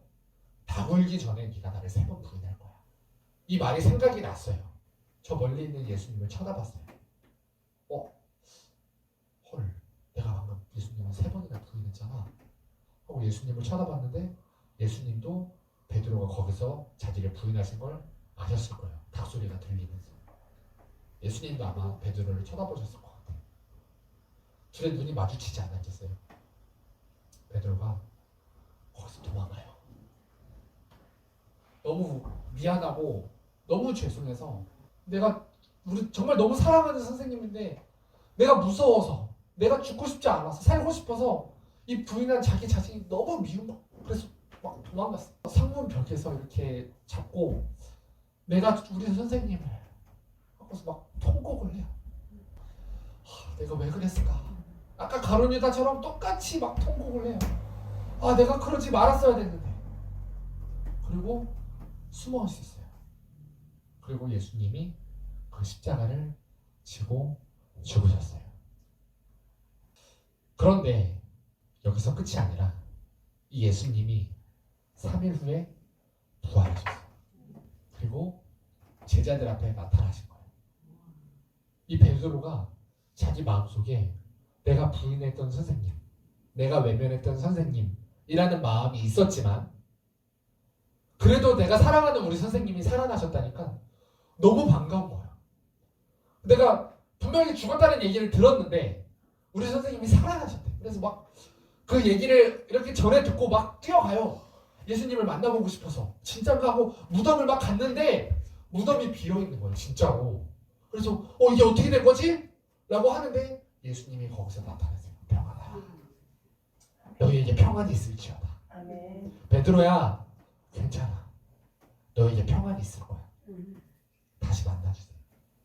다 울기 전에 네가 나를 3번 부인할 거야. 이 말이 생각이 났어요. 저 멀리 있는 예수님을 쳐다봤어요. 헐, 내가 방금 예수님을 3번이나 부인했잖아. 하고 예수님을 쳐다봤는데 예수님도 베드로가 거기서 자기를 부인하신 걸 아셨을 거예요. 닭소리가 들리면서. 예수님도 아마 베드로를 쳐다보셨을 것 같아요. 둘의 눈이 마주치지 않았겠어요. 베드로가 거기서 도망가요. 너무 미안하고 너무 죄송해서 내가 우리 정말 너무 사랑하는 선생님인데 내가 무서워서 내가 죽고 싶지 않아서 살고 싶어서 이 부인한 자기 자신이 너무 미운 거. 그래서 막 도망갔어. 상문 벽에서 이렇게 잡고 내가 우리 선생님을 하고서 막 통곡을 해요. 내가 왜 그랬을까? 아까 가룟 유다처럼 똑같이 막 통곡을 해요. 내가 그러지 말았어야 됐는데. 그리고 숨어 있었어요. 그리고 예수님이 그 십자가를 지고 죽으셨어요. 그런데 여기서 끝이 아니라 이 예수님이 3일 후에 부활하셨어요. 그리고 제자들 앞에 나타나신 거예요. 이 베드로가 자기 마음속에 내가 부인했던 선생님, 내가 외면했던 선생님이라는 마음이 있었지만 그래도 내가 사랑하는 우리 선생님이 살아나셨다니까 너무 반가운 거예요. 내가 분명히 죽었다는 얘기를 들었는데 우리 선생님이 살아나셨대. 그래서 막 그 얘기를 이렇게 전해 듣고 막 뛰어가요. 예수님을 만나보고 싶어서. 진짠가 하고 무덤을 막 갔는데 무덤이 비어있는 거예요. 진짜로. 그래서 이게 어떻게 된 거지? 라고 하는데 예수님이 거기서 나타나세요. 평안하라. 너희에게 평안이 있을지어다. 베드로야 괜찮아. 너에게 평안이 있을 거야. 다시 만나주세요.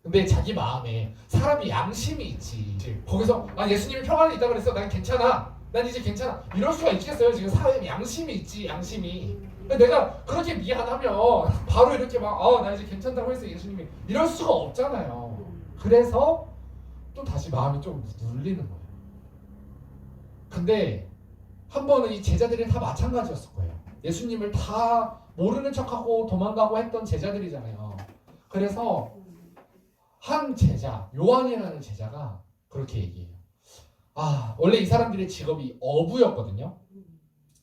근데 자기 마음에 사람이 양심이 있지. 거기서 예수님이 평안이 있다고 그랬어. 난 괜찮아. 난 이제 괜찮아. 이럴 수가 있겠어요. 지금 사회에 양심이 있지. 양심이. 내가 그렇게 미안하면 바로 이렇게 막 나 이제 괜찮다고 해서 예수님이 이럴 수가 없잖아요. 그래서 또 다시 마음이 좀 눌리는 거예요. 근데 한 번은 이 제자들이 다 마찬가지였을 거예요. 예수님을 다 모르는 척하고 도망가고 했던 제자들이잖아요. 그래서 한 제자, 요한이라는 제자가 그렇게 얘기해요. 원래 이 사람들의 직업이 어부였거든요.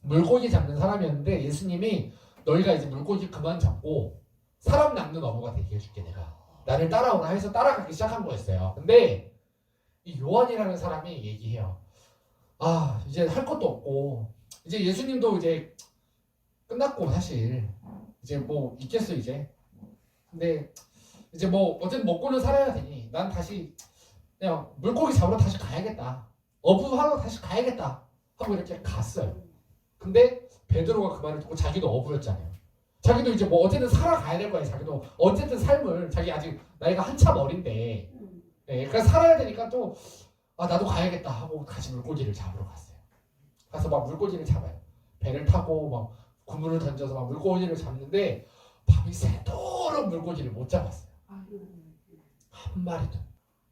물고기 잡는 사람이었는데 예수님이 너희가 이제 물고기 그만 잡고 사람 낚는 어부가 되게 해줄게 내가. 나를 따라오라 해서 따라가기 시작한 거였어요. 근데 이 요한이라는 사람이 얘기해요. 이제 할 것도 없고 이제 예수님도 이제 끝났고 사실 이제 뭐 있겠어 이제. 근데 이제 뭐 어쨌든 먹고는 살아야 되니 난 다시 그냥 물고기 잡으러 다시 가야겠다. 어부하러 다시 가야겠다 하고 이렇게 갔어요. 근데 베드로가 그 말을 듣고 자기도 어부였잖아요. 자기도 이제 뭐 어쨌든 살아가야 될 거예요. 자기도 어쨌든 삶을 자기 아직 나이가 한참 어린데 그러니까 살아야 되니까 또 나도 가야겠다 하고 다시 물고기를 잡으러 갔어요. 가서 막 물고기를 잡아요. 배를 타고 막 그물을 던져서 막 물고기를 잡는데 밤이 새도록 물고기를 못 잡았어요. 한 마리도.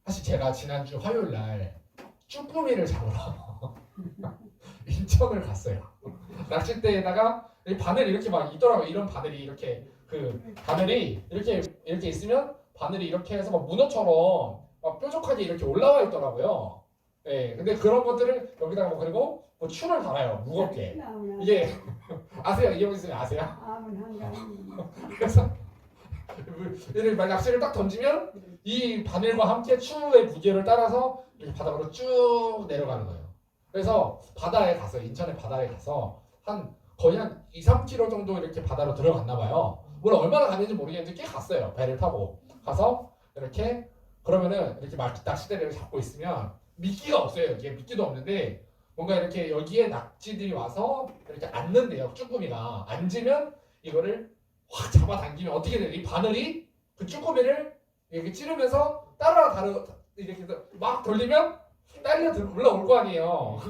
사실 제가 지난주 화요일 날 쭈꾸미를 잡으러 인천을 갔어요. 낚싯대에다가 바늘이 이렇게 막 있더라고요. 이런 바늘이 이렇게 바늘이 이렇게 있으면 바늘이 이렇게 해서 막 문어처럼 막 뾰족하게 이렇게 올라와 있더라고요. 근데 그런 것들을 여기다가 그리고 추를 달아요. 무겁게. 이게 아세요? 이형 있으면 아세요? 그래서 낚시를 딱 던지면 이 바늘과 함께 추의 무게를 따라서 이렇게 바닥으로 쭉 내려가는 거예요. 그래서 바다에 가서 인천의 바다에 가서 거의 한 2-3km 정도 이렇게 바다로 들어갔나 봐요. 물론 얼마나 갔는지 모르겠는데 꽤 갔어요. 배를 타고 가서 이렇게 그러면은 이렇게 낚싯대를 잡고 있으면 미끼가 없어요. 이게 미끼도 없는데 뭔가 이렇게 여기에 낙지들이 와서 이렇게 앉는데요. 쭈꾸미가 앉으면 이거를 확 잡아당기면 어떻게 돼요? 이 바늘이 그 쭈꾸미를 이렇게 찌르면서 이렇게 막 돌리면 딸려 올라올 거 아니에요.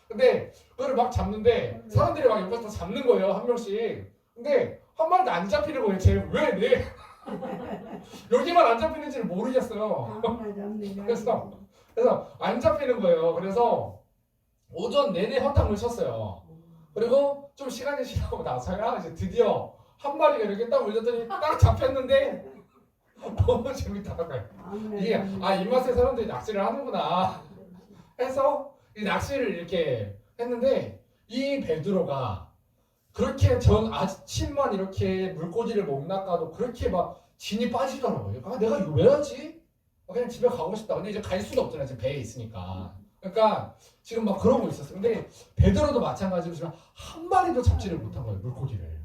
근데 그거를 막 잡는데 사람들이 막 옆에서 잡는 거예요. 한 명씩. 근데 한 마리도 안 잡히는 거예요. 왜 여기만 안 잡히는지를 모르겠어요. 그래서 안 잡히는 거예요. 그래서 오전 내내 허탕을 쳤어요. 그리고 좀 시간이 지나고 나서야 이제 드디어 한 마리가 이렇게 딱 올렸더니 딱 잡혔는데 너무 재밌더라고요. 이게 입맛에 사람들이 낚시를 하는구나 해서 이 낚시를 이렇게 했는데 이 베드로가 그렇게 전 아침만 이렇게 물고기를 못 낚아도 그렇게 막 진이 빠지더라고요. 내가 이거 왜 하지? 그냥 집에 가고 싶다. 근데 이제 갈 수도 없잖아요. 지금 배에 있으니까. 그러니까 지금 막 그러고 있었어요. 근데 베드로도 마찬가지로 지금 한 마리도 잡지를 못한 거예요. 물고기를.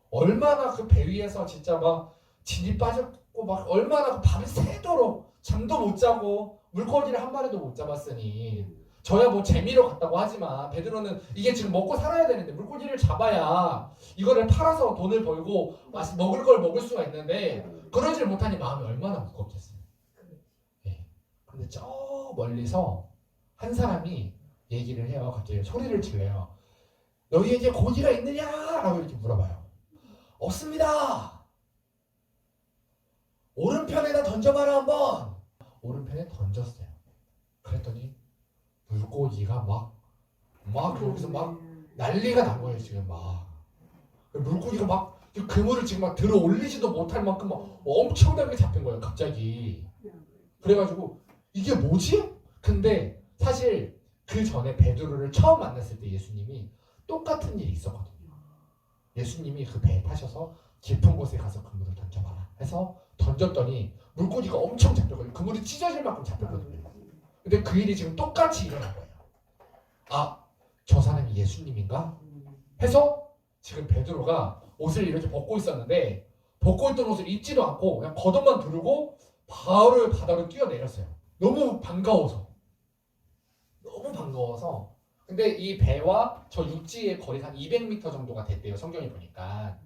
얼마나 그 배 위에서 진짜 막 진이 빠졌고 막 얼마나 그 밤을 새도록 잠도 못 자고 물고기를 한 마리도 못 잡았으니 저야 뭐 재미로 갔다고 하지만 베드로는 이게 지금 먹고 살아야 되는데 물고기를 잡아야 이거를 팔아서 돈을 벌고 먹을 걸 먹을 수가 있는데 그러질 못하니 마음이 얼마나 무겁겠어요. 네. 근데 저 멀리서 한 사람이 얘기를 해요. 갑자기 소리를 질러요. 너희에게 고기가 있느냐? 라고 이렇게 물어봐요. 없습니다. 오른편에다 던져봐라 한번. 오른편에 던졌어요. 그랬더니 물고기가 막 여기서 막 난리가 난 거예요. 지금 막 물고기가 막 그물을 지금 막 들어 올리지도 못할 만큼 막 엄청나게 잡힌 거예요. 갑자기. 그래가지고 이게 뭐지? 근데 사실 그 전에 베드로를 처음 만났을 때 예수님이 똑같은 일이 있었거든요. 예수님이 그 배에 타셔서 깊은 곳에 가서 그물을 던져봐라 해서 던졌더니 물고기가 엄청 잡혔거든요. 그물이 찢어질 만큼 잡혔거든요. 근데 그 일이 지금 똑같이 일어난 거예요. 아, 저 사람이 예수님인가? 해서 지금 베드로가 옷을 이렇게 벗고 있었는데 벗고 있던 옷을 입지도 않고 그냥 겉옷만 두르고 바로 바다로 뛰어내렸어요. 너무 반가워서. 근데 이 배와 저 육지의 거리가 한 200m 정도가 됐대요. 성경에 보니까.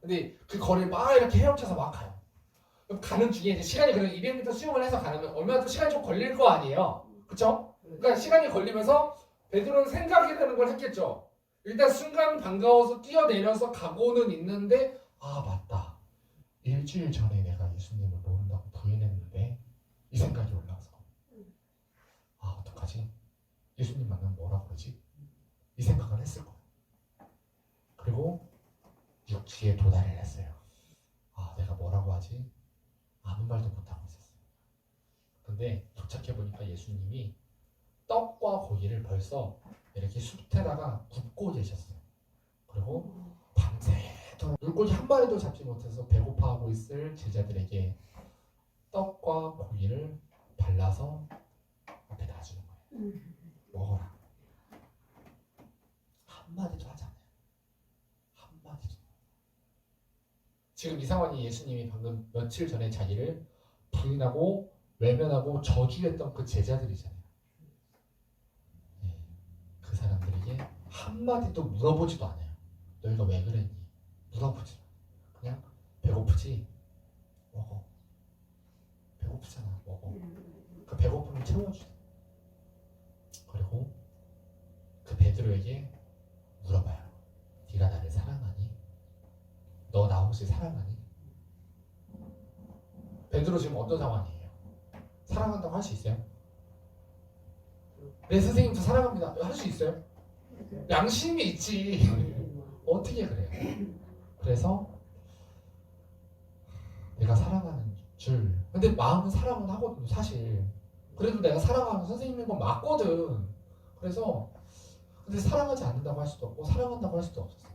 근데 그 거리를 막 이렇게 헤엄쳐서 막 가요. 가는 중에 이제 시간이 그런 200m 수영을 해서 가면 얼마나 또 시간이 좀 걸릴 거 아니에요. 그쵸? 그러니까 시간이 걸리면서 베드로는 생각이 되는 걸 했겠죠. 일단 순간 반가워서 뛰어내려서 가고는 있는데 아 맞다. 일주일 전에 내가 예수님을 모른다고 부인했는데 이 생각이 올라와서 아 어떡하지? 예수님 만나면 뭐라 그러지? 이 생각을 했을 거예요. 그리고 육지에 도달을 했어요. 아 내가 뭐라고 하지? 아무 말도 못하고 있었어요. 근데 도착해보니까 예수님이 떡과 고기를 벌써 이렇게 숯에다가 굽고 계셨어요. 그리고 밤새도록 물고기 한 마리도 잡지 못해서 배고파하고 있을 제자들에게 떡과 고기를 발라서 앞에 놔주는 거예요. 먹어라. 한마디도 하지 않아요. 한마디도. 지금 이 상황이 예수님이 방금 며칠 전에 자기를 부인하고 외면하고 저주했던 그 제자들이잖아요. 네. 그 사람들에게 한마디도 물어보지도 않아요. 너희가 왜 그랬니? 물어보지. 그냥 배고프지? 먹어. 배고프잖아. 먹어. 그 배고픔을 채워주세요. 그리고 그 베드로에게 물어봐요. 네가 나를 사랑하니? 너 나 혹시 사랑하니? 베드로 지금 어떤 상황이에요? 사랑한다고 할 수 있어요? 내 선생님도 사랑합니다. 할 수 있어요? 양심이 있지. 어떻게 그래요? 그래서 내가 사랑하는 줄. 근데 마음은 사랑은 하거든요. 사실. 그래도 내가 사랑하는 선생님인 건 맞거든. 그래서 근데 사랑하지 않는다고 할 수도 없고 사랑한다고 할 수도 없었어요.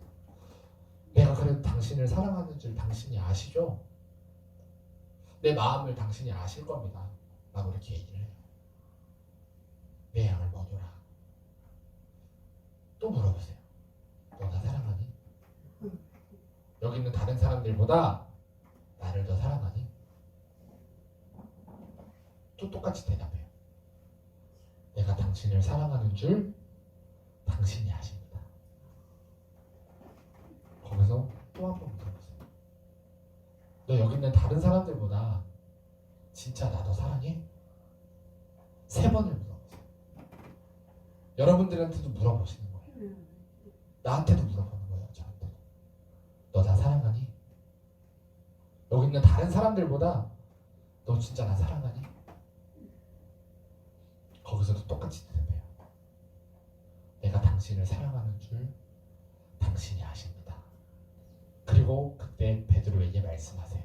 내가 그래도 당신을 사랑하는 줄 당신이 아시죠? 내 마음을 당신이 아실 겁니다. 라고 이렇게 얘기를 해요. 내 양을 먹여라. 또 물어보세요. 너 나 사랑하니? 여기 있는 다른 사람들보다 나를 더 사랑하니? 또 똑같이 대답해요. 내가 당신을 사랑하는 줄 당신이 아십니다. 거기서 또 한 번 물어보세요. 너 여기 있는 다른 사람들보다 진짜 나 더 사랑해? 3번을 물어보세요. 여러분들한테도 물어보시는 거예요. 나한테도 물어보는 거예요. 저한테도. 너 나 사랑하니? 여기 있는 다른 사람들보다 너 진짜 나 사랑하니? 거기서도 똑같이 대답해요. 내가 당신을 사랑하는 줄 당신이 아십니다. 그리고 그때 베드로에게 말씀하세요.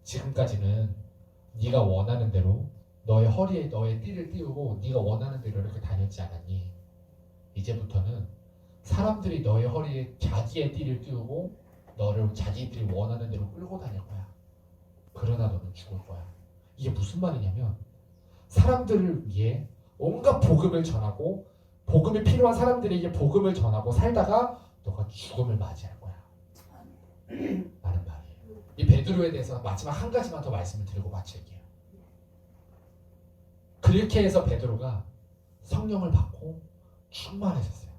지금까지는 네가 원하는 대로 너의 허리에 너의 띠를 띄우고 네가 원하는 대로 이렇게 다녔지 않았니? 이제부터는 사람들이 너의 허리에 자기의 띠를 띄우고 너를 자기들이 원하는 대로 끌고 다닐 거야. 그러다 너는 죽을 거야. 이게 무슨 말이냐면 사람들을 위해 온갖 복음을 전하고 복음이 필요한 사람들에게 복음을 전하고 살다가 너가 죽음을 맞이할 거야. 라는 말이에요. 이 베드로에 대해서 마지막 한 가지만 더 말씀을 드리고 마칠게요. 그렇게 해서 베드로가 성령을 받고 충만해졌어요.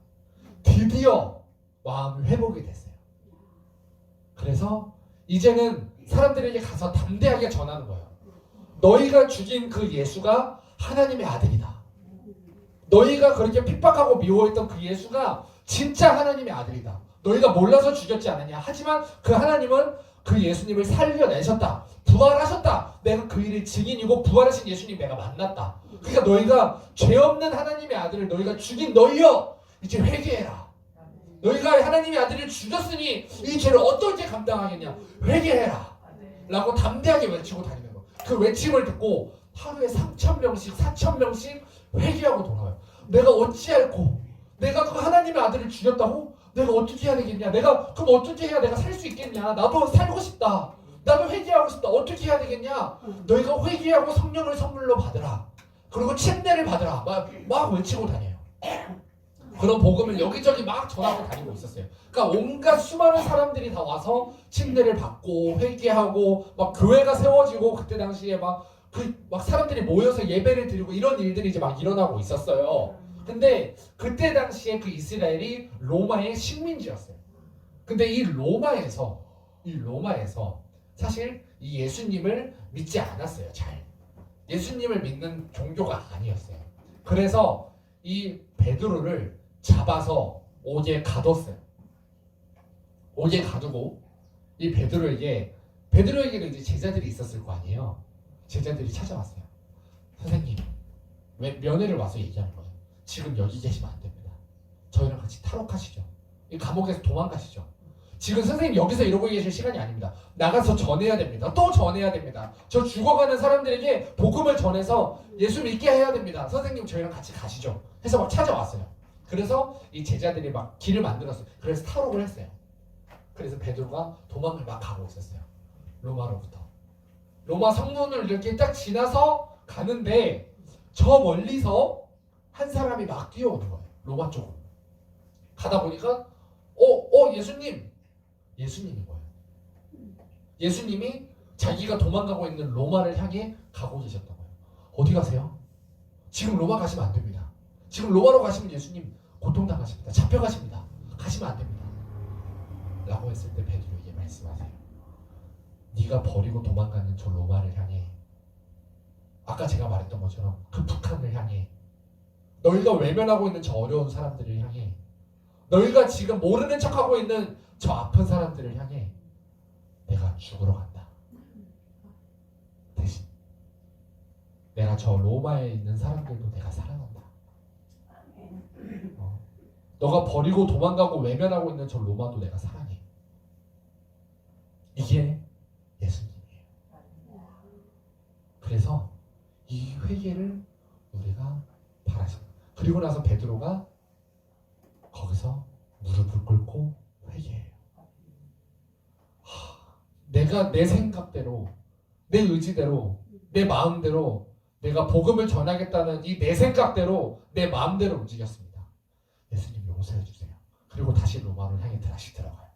드디어 마음이 회복이 됐어요. 그래서 이제는 사람들에게 가서 담대하게 전하는 거예요. 너희가 죽인 그 예수가 하나님의 아들이다. 너희가 그렇게 핍박하고 미워했던 그 예수가 진짜 하나님의 아들이다. 너희가 몰라서 죽였지 않았냐. 하지만 그 하나님은 그 예수님을 살려내셨다. 부활하셨다. 내가 그 일의 증인이고 부활하신 예수님 내가 만났다. 그러니까 너희가 죄 없는 하나님의 아들을 너희가 죽인 너희여 이제 회개해라. 너희가 하나님의 아들을 죽였으니 이 죄를 어떻게 감당하겠냐. 회개해라 라고 담대하게 외치고 다니는 거예요. 그 외침을 듣고 하루에 3,000명씩 4,000명씩 회개하고 돌아와요. 내가 어찌할꼬. 내가 그 하나님의 아들을 죽였다고? 내가 어떻게 해야 되겠냐. 그럼 어떻게 해야 내가 살 수 있겠냐. 나도 살고 싶다. 나도 회개하고 싶다. 어떻게 해야 되겠냐. 너희가 회개하고 성령을 선물로 받으라. 그리고 침례를 받으라. 막 외치고 다녀요. 그런 복음을 여기저기 막 전하고 다니고 있었어요. 그러니까 온갖 수많은 사람들이 다 와서 침례를 받고 회개하고 막 교회가 세워지고 그때 당시에 막 사람들이 모여서 예배를 드리고 이런 일들이 이제 막 일어나고 있었어요. 근데 그때 당시에 그 이스라엘이 로마의 식민지였어요. 근데 이 로마에서 사실 이 예수님을 믿지 않았어요. 잘. 예수님을 믿는 종교가 아니었어요. 그래서 이 베드로를 잡아서 옥에 가뒀어요. 옥에 가두고 이 베드로에게는 이제 제자들이 있었을 거 아니에요. 제자들이 찾아왔어요. 선생님, 왜 면회를 와서 얘기하는 거예요? 지금 여기 계시면 안 됩니다. 저희랑 같이 탈옥하시죠. 이 감옥에서 도망가시죠. 지금 선생님 여기서 이러고 계실 시간이 아닙니다. 나가서 전해야 됩니다. 또 전해야 됩니다. 저 죽어가는 사람들에게 복음을 전해서 예수 믿게 해야 됩니다. 선생님 저희랑 같이 가시죠. 해서 막 찾아왔어요. 그래서 이 제자들이 막 길을 만들었어요. 그래서 탈옥을 했어요. 그래서 베드로가 도망을 막 가고 있었어요. 로마로부터. 로마 성문을 이렇게 딱 지나서 가는데 저 멀리서 한 사람이 막 뛰어오는 거예요. 로마 쪽으로. 가다 보니까 예수님인 거예요. 예수님이 자기가 도망가고 있는 로마를 향해 가고 계셨던 거예요. 어디 가세요? 지금 로마 가시면 안 됩니다. 지금 로마로 가시면 예수님 고통당하십니다. 잡혀가십니다. 가시면 안 됩니다. 라고 했을 때 베드로에게 말씀하세요. 네가 버리고 도망가는 저 로마를 향해, 아까 제가 말했던 것처럼 그 북한을 향해, 너희가 외면하고 있는 저 어려운 사람들을 향해, 너희가 지금 모르는 척하고 있는 저 아픈 사람들을 향해 내가 죽으러 간다. 대신 내가 저 로마에 있는 사람들도 내가 사랑한다. 너가 버리고 도망가고 외면하고 있는 저 로마도 내가 사랑해. 이게 예수님이에요. 그래서 이 회개를 우리가 바라십니다. 그리고 나서 베드로가 거기서 무릎을 꿇고 회개해요. 내가 내 생각대로, 내 의지대로, 내 마음대로 내가 복음을 전하겠다는 이 내 생각대로, 내 마음대로 움직였습니다. 예수님 용서해 주세요. 그리고 다시 로마로 향해 다시 들어가요.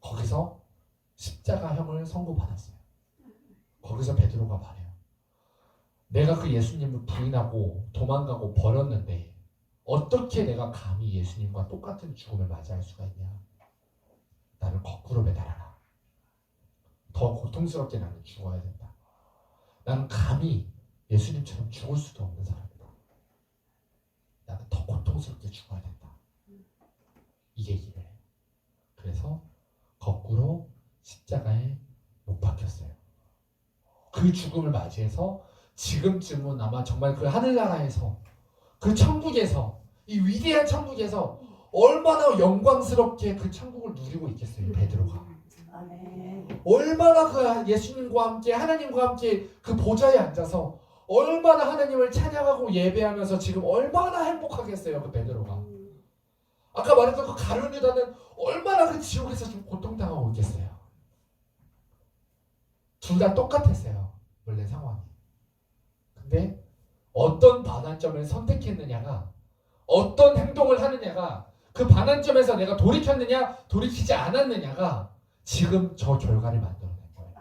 거기서 십자가형을 선고받았어요. 거기서 베드로가 말해요. 내가 그 예수님을 부인하고 도망가고 버렸는데 어떻게 내가 감히 예수님과 똑같은 죽음을 맞이할 수가 있냐. 나를 거꾸로 매달아라. 더 고통스럽게 나는 죽어야 된다. 나는 감히 예수님처럼 죽을 수도 없는 사람이다. 나는 더 고통스럽게 죽어야 된다. 이게 일을 해요. 그래서 거꾸로 십자가에 못 박혔어요. 그 죽음을 맞이해서 지금쯤은 아마 정말 그 하늘나라에서, 그 천국에서, 이 위대한 천국에서 얼마나 영광스럽게 그 천국을 누리고 있겠어요. 베드로가. 얼마나 그 예수님과 함께, 하나님과 함께 그 보좌에 앉아서 얼마나 하나님을 찬양하고 예배하면서 지금 얼마나 행복하겠어요. 그 베드로가. 아까 말했던 그 가룟 유다는 얼마나 그 지옥에서 좀 고통당하고 있겠어요. 둘 다 똑같았어요. 원래 상황이. 근데 어떤 반환점을 선택했느냐가, 어떤 행동을 하느냐가, 그 반환점에서 내가 돌이켰느냐 돌이키지 않았느냐가 지금 저 결과를 만들어낸 거예요.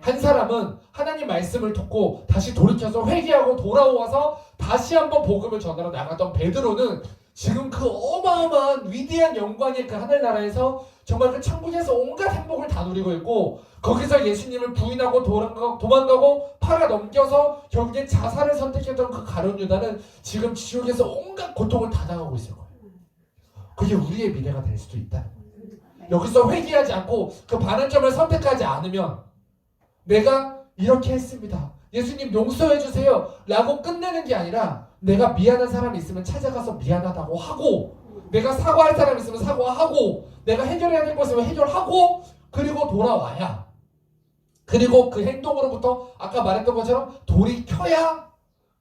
한 사람은 하나님 말씀을 듣고 다시 돌이켜서 회개하고 돌아와서 다시 한번 복음을 전하러 나갔던 베드로는 지금 그 어마어마한 위대한 영광의 그 하늘나라에서 정말 그 천국에서 온갖 행복을 다 누리고 있고, 거기서 예수님을 부인하고 도망가고 팔아 넘겨서 결국엔 자살을 선택했던 그 가룟 유다는 지금 지옥에서 온갖 고통을 다 당하고 있을 거예요. 그게 우리의 미래가 될 수도 있다. 여기서 회개하지 않고 그 반환점을 선택하지 않으면 내가 이렇게 했습니다, 예수님 용서해 주세요 라고 끝내는 게 아니라, 내가 미안한 사람이 있으면 찾아가서 미안하다고 하고, 내가 사과할 사람이 있으면 사과하고, 내가 해결해야 될 것을 해결하고, 그리고 돌아와야, 그리고 그 행동으로부터 아까 말했던 것처럼 돌이켜야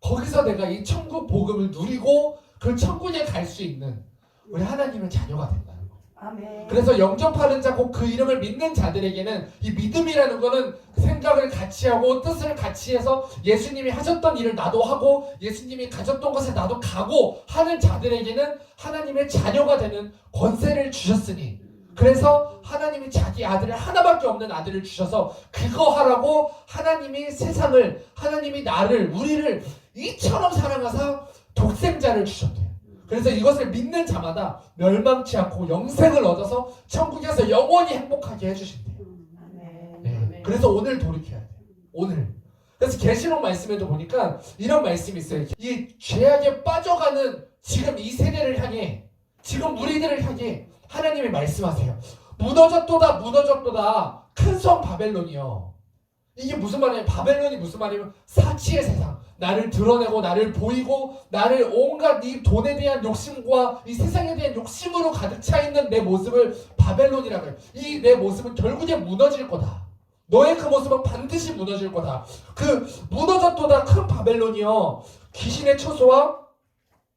거기서 내가 이 천국 복음을 누리고 그 천국에 갈 수 있는 우리 하나님의 자녀가 된다는 거예요. 아멘. 그래서 영접하는 자, 곧 그 이름을 믿는 자들에게는 이 믿음이라는 거는 생각을 같이 하고 뜻을 같이 해서 예수님이 하셨던 일을 나도 하고 예수님이 가졌던 것을 나도 가고 하는 자들에게는 하나님의 자녀가 되는 권세를 주셨으니, 그래서 하나님이 자기 아들을, 하나밖에 없는 아들을 주셔서 그거 하라고 하나님이 세상을, 하나님이 나를, 우리를 이처럼 사랑하사 독생자를 주셨대요. 그래서 이것을 믿는 자마다 멸망치 않고 영생을 얻어서 천국에서 영원히 행복하게 해주신대요. 네. 그래서 오늘 돌이켜야 돼요. 오늘. 그래서 계시록 말씀에도 보니까 이런 말씀이 있어요. 이 죄악에 빠져가는 지금 이 세대를 향해, 지금 우리들을 향해 하나님이 말씀하세요. 무너졌도다, 무너졌도다, 큰 성 바벨론이요. 이게 무슨 말이에요? 바벨론이 무슨 말이에요? 사치의 세상, 나를 드러내고 나를 보이고 나를 온갖 이 돈에 대한 욕심과 이 세상에 대한 욕심으로 가득 차 있는 내 모습을 바벨론이라고 해요. 이 내 모습은 결국에 무너질 거다. 너의 그 모습은 반드시 무너질 거다. 그 무너졌도다 큰 바벨론이요, 귀신의 처소와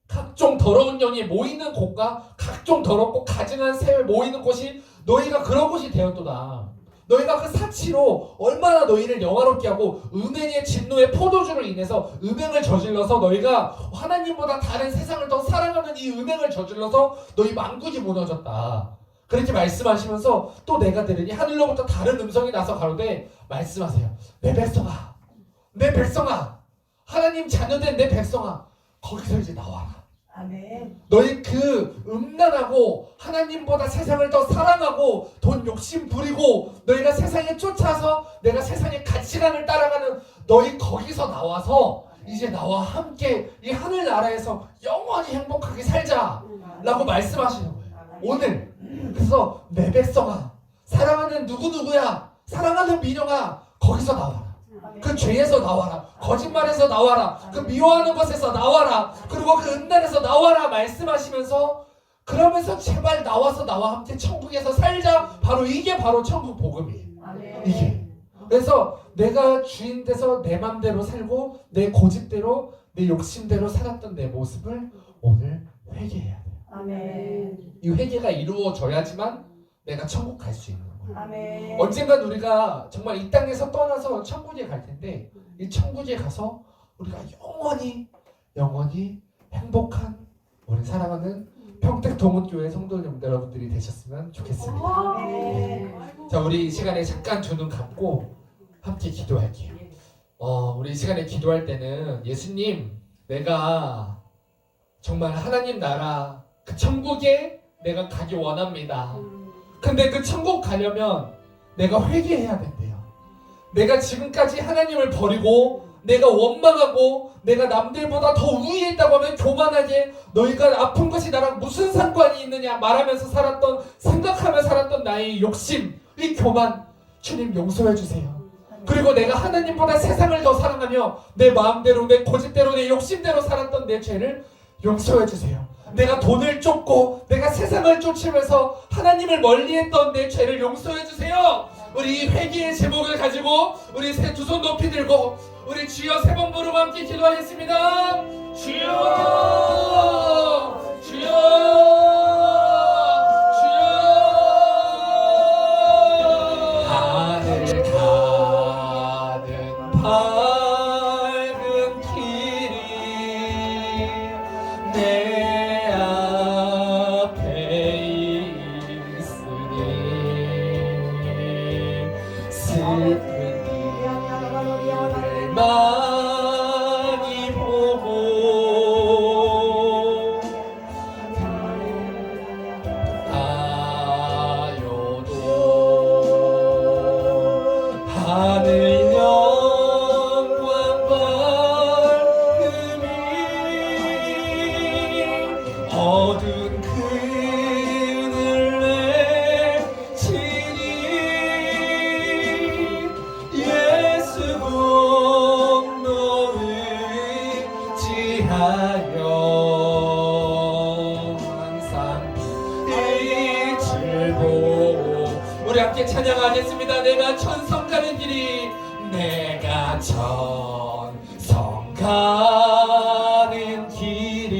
각종 더러운 영이 모이는 곳과 각종 더럽고 가증한 새에 모이는 곳이 너희가 그런 곳이 되었도다. 너희가 그 사치로 얼마나 너희를 영화롭게 하고 음행의 진노의 포도주로 인해서 음행을 저질러서 너희가 하나님보다 다른 세상을 더 사랑하는 이 음행을 저질러서 너희 만국이 무너졌다. 그렇게 말씀하시면서 또 내가 들으니 하늘로부터 다른 음성이 나서 가로되 말씀하세요. 내 백성아, 내 백성아, 하나님 자녀된 내 백성아, 거기서 이제 나와라. 아멘. 너희 그 음란하고 하나님보다 세상을 더 사랑하고 돈 욕심 부리고 너희가 세상에 쫓아서 내가 세상의 가치관을 따라가는 너희 거기서 나와서 이제 나와 함께 이 하늘나라에서 영원히 행복하게 살자 라고 말씀하시는 거예요. 오늘. 그래서 내 백성아, 사랑하는 누구누구야, 사랑하는 민영아, 거기서 나와라. 그 죄에서 나와라. 거짓말에서 나와라. 그 미워하는 것에서 나와라. 그리고 그 음란에서 나와라 말씀하시면서, 그러면서 제발 나와서 나와 함께 천국에서 살자. 바로 이게 바로 천국 복음이에요. 이게. 그래서 내가 주인 돼서 내 맘대로 살고 내 고집대로 내 욕심대로 살았던 내 모습을 오늘 회개해야 돼요. 아멘. 이 회개가 이루어져야지만 내가 천국 갈 수 있는 거예요. 아멘. 언젠간 우리가 정말 이 땅에서 떠나서 천국에 갈 텐데, 이 천국에 가서 우리가 영원히 행복한 우리 사랑하는 평택 동문교회 성도 여러분들이 되셨으면 좋겠습니다. 아멘. 자, 우리 이 시간에 잠깐 두 눈 감고 함께 기도할게요. 우리 이 시간에 기도할 때는 예수님, 내가 정말 하나님 나라 그 천국에 내가 가기 원합니다. 근데 그 천국 가려면 내가 회개해야 된대요. 내가 지금까지 하나님을 버리고 내가 원망하고 내가 남들보다 더 우위에 있다고 하면 교만하게 너희가 아픈 것이 나랑 무슨 상관이 있느냐 말하면서 살았던, 생각하며 살았던 나의 욕심, 이 교만, 주님 용서해 주세요. 그리고 내가 하나님보다 세상을 더 사랑하며 내 마음대로 내 고집대로 내 욕심대로 살았던 내 죄를 용서해 주세요. 내가 돈을 쫓고 내가 세상을 쫓으면서 하나님을 멀리했던 내 죄를 용서해 주세요. 우리 회개의 제목을 가지고 우리 두 손 높이 들고 우리 주여 세 번 부르고 함께 기도하겠습니다. 주여, 주여, 주여. 하늘 가는 밝은 길이 내 앞에 있으니 슬픈 우리 함께 찬양하겠습니다. 내가 천성 가는 길이, 내가 천성 가는 길이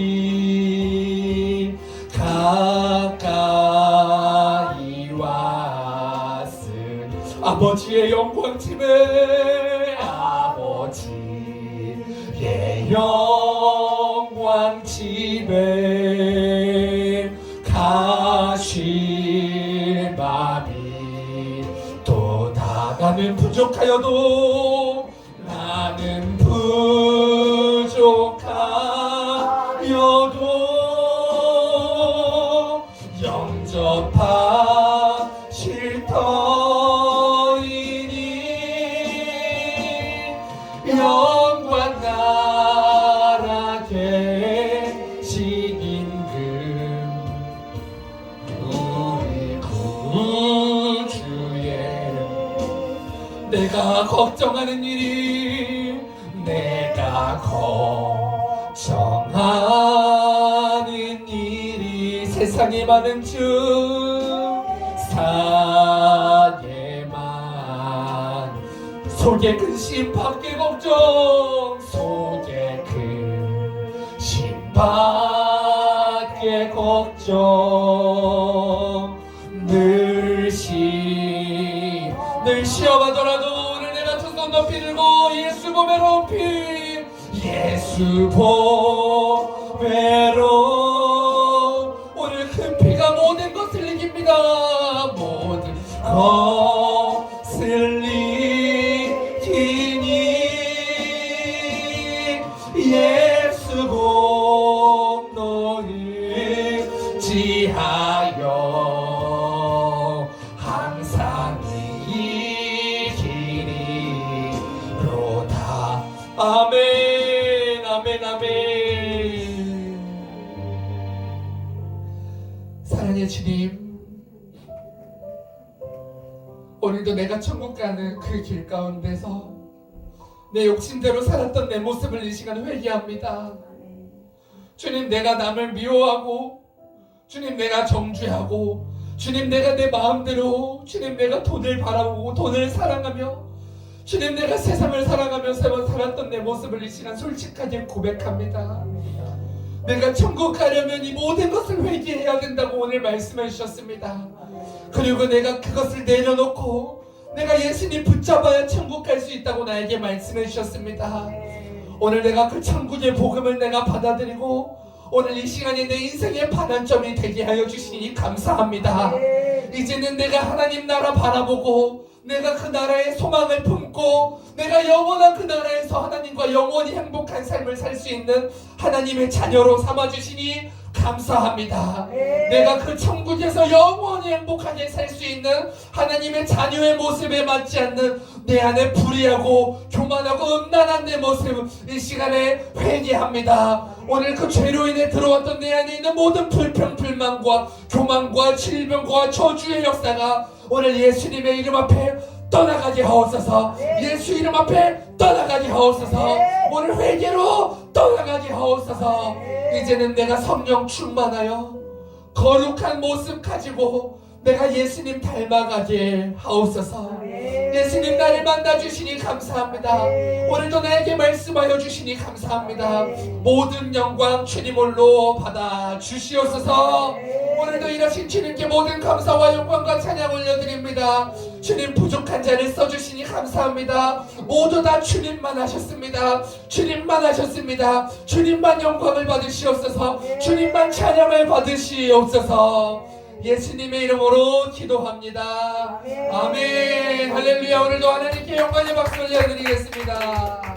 가까이 왔으니 아버지의 영광집에, 아버지의 영광집에 가실 맘이 또 나는 부족하여도, 나는 부족하여도 영접하실 터이니 영광 나라 계신 임금 우리 구주의 내가 걱정하는 일이, 내가 걱정하는 일이 세상에 많은 중 사예만 속에 근심 밖에 걱정, 속에 근심 밖에 걱정 늘 시험하더라도 오늘 내가 두 손 높이 들고 예수 보배로 피, 예수 보배로 오늘 큰 피가 모든 것을 이깁니다. 모든 것을 이기니 예수 공로를 지하여 항상 이기리로다. 아멘, 아멘, 아멘. 사랑의 주님, 오늘도 내가 천국 가는 그 길 가운데서 내 욕심대로 살았던 내 모습을 이 시간 회개합니다. 주님, 내가 남을 미워하고, 주님, 내가 정죄하고, 주님, 내가 내 마음대로, 주님, 내가 돈을 바라보고 돈을 사랑하며, 주님, 내가 세상을 사랑하며 살았던 내 모습을 이 시간 솔직하게 고백합니다. 내가 천국 가려면 이 모든 것을 회개해야 된다고 오늘 말씀해 주셨습니다. 그리고 내가 그것을 내려놓고 내가 예수님 붙잡아야 천국 갈 수 있다고 나에게 말씀해 주셨습니다. 오늘 내가 그 천국의 복음을 내가 받아들이고 오늘 이 시간이 내 인생의 반환점이 되게 하여 주시니 감사합니다. 이제는 내가 하나님 나라 바라보고 내가 그 나라의 소망을 품고 내가 영원한 그 나라에서 하나님과 영원히 행복한 삶을 살 수 있는 하나님의 자녀로 삼아주시니 감사합니다. 내가 그 천국에서 영원히 행복하게 살 수 있는 하나님의 자녀의 모습에 맞지 않는 내 안에 불의하고 교만하고 음란한 내 모습 이 시간에 회개합니다. 오늘 그 죄로 인해 들어왔던 내 안에 있는 모든 불평, 불만과 교만과 질병과 저주의 역사가 오늘 예수님의 이름 앞에 떠나가게 하옵소서. 예수 이름 앞에 떠나가게 하옵소서. 오늘 회개로 떠나가게 하옵소서. 이제는 내가 성령 충만하여 거룩한 모습 가지고 내가 예수님 닮아가게 하옵소서. 예수님 나를 만나주시니 감사합니다. 오늘도 나에게 말씀하여 주시니 감사합니다. 모든 영광 주님 홀로 받아 주시옵소서. 오늘도 일하신 주님께 모든 감사와 영광과 찬양 올려드립니다. 주님 부족한 자를 써주시니 감사합니다. 모두 다 주님만 하셨습니다. 주님만 하셨습니다. 주님만 영광을 받으시옵소서. 주님만 찬양을 받으시옵소서. 예수님의 이름으로 기도합니다. 아멘. 할렐루야. 오늘도 하나님께 영광의 박수 올려드리겠습니다.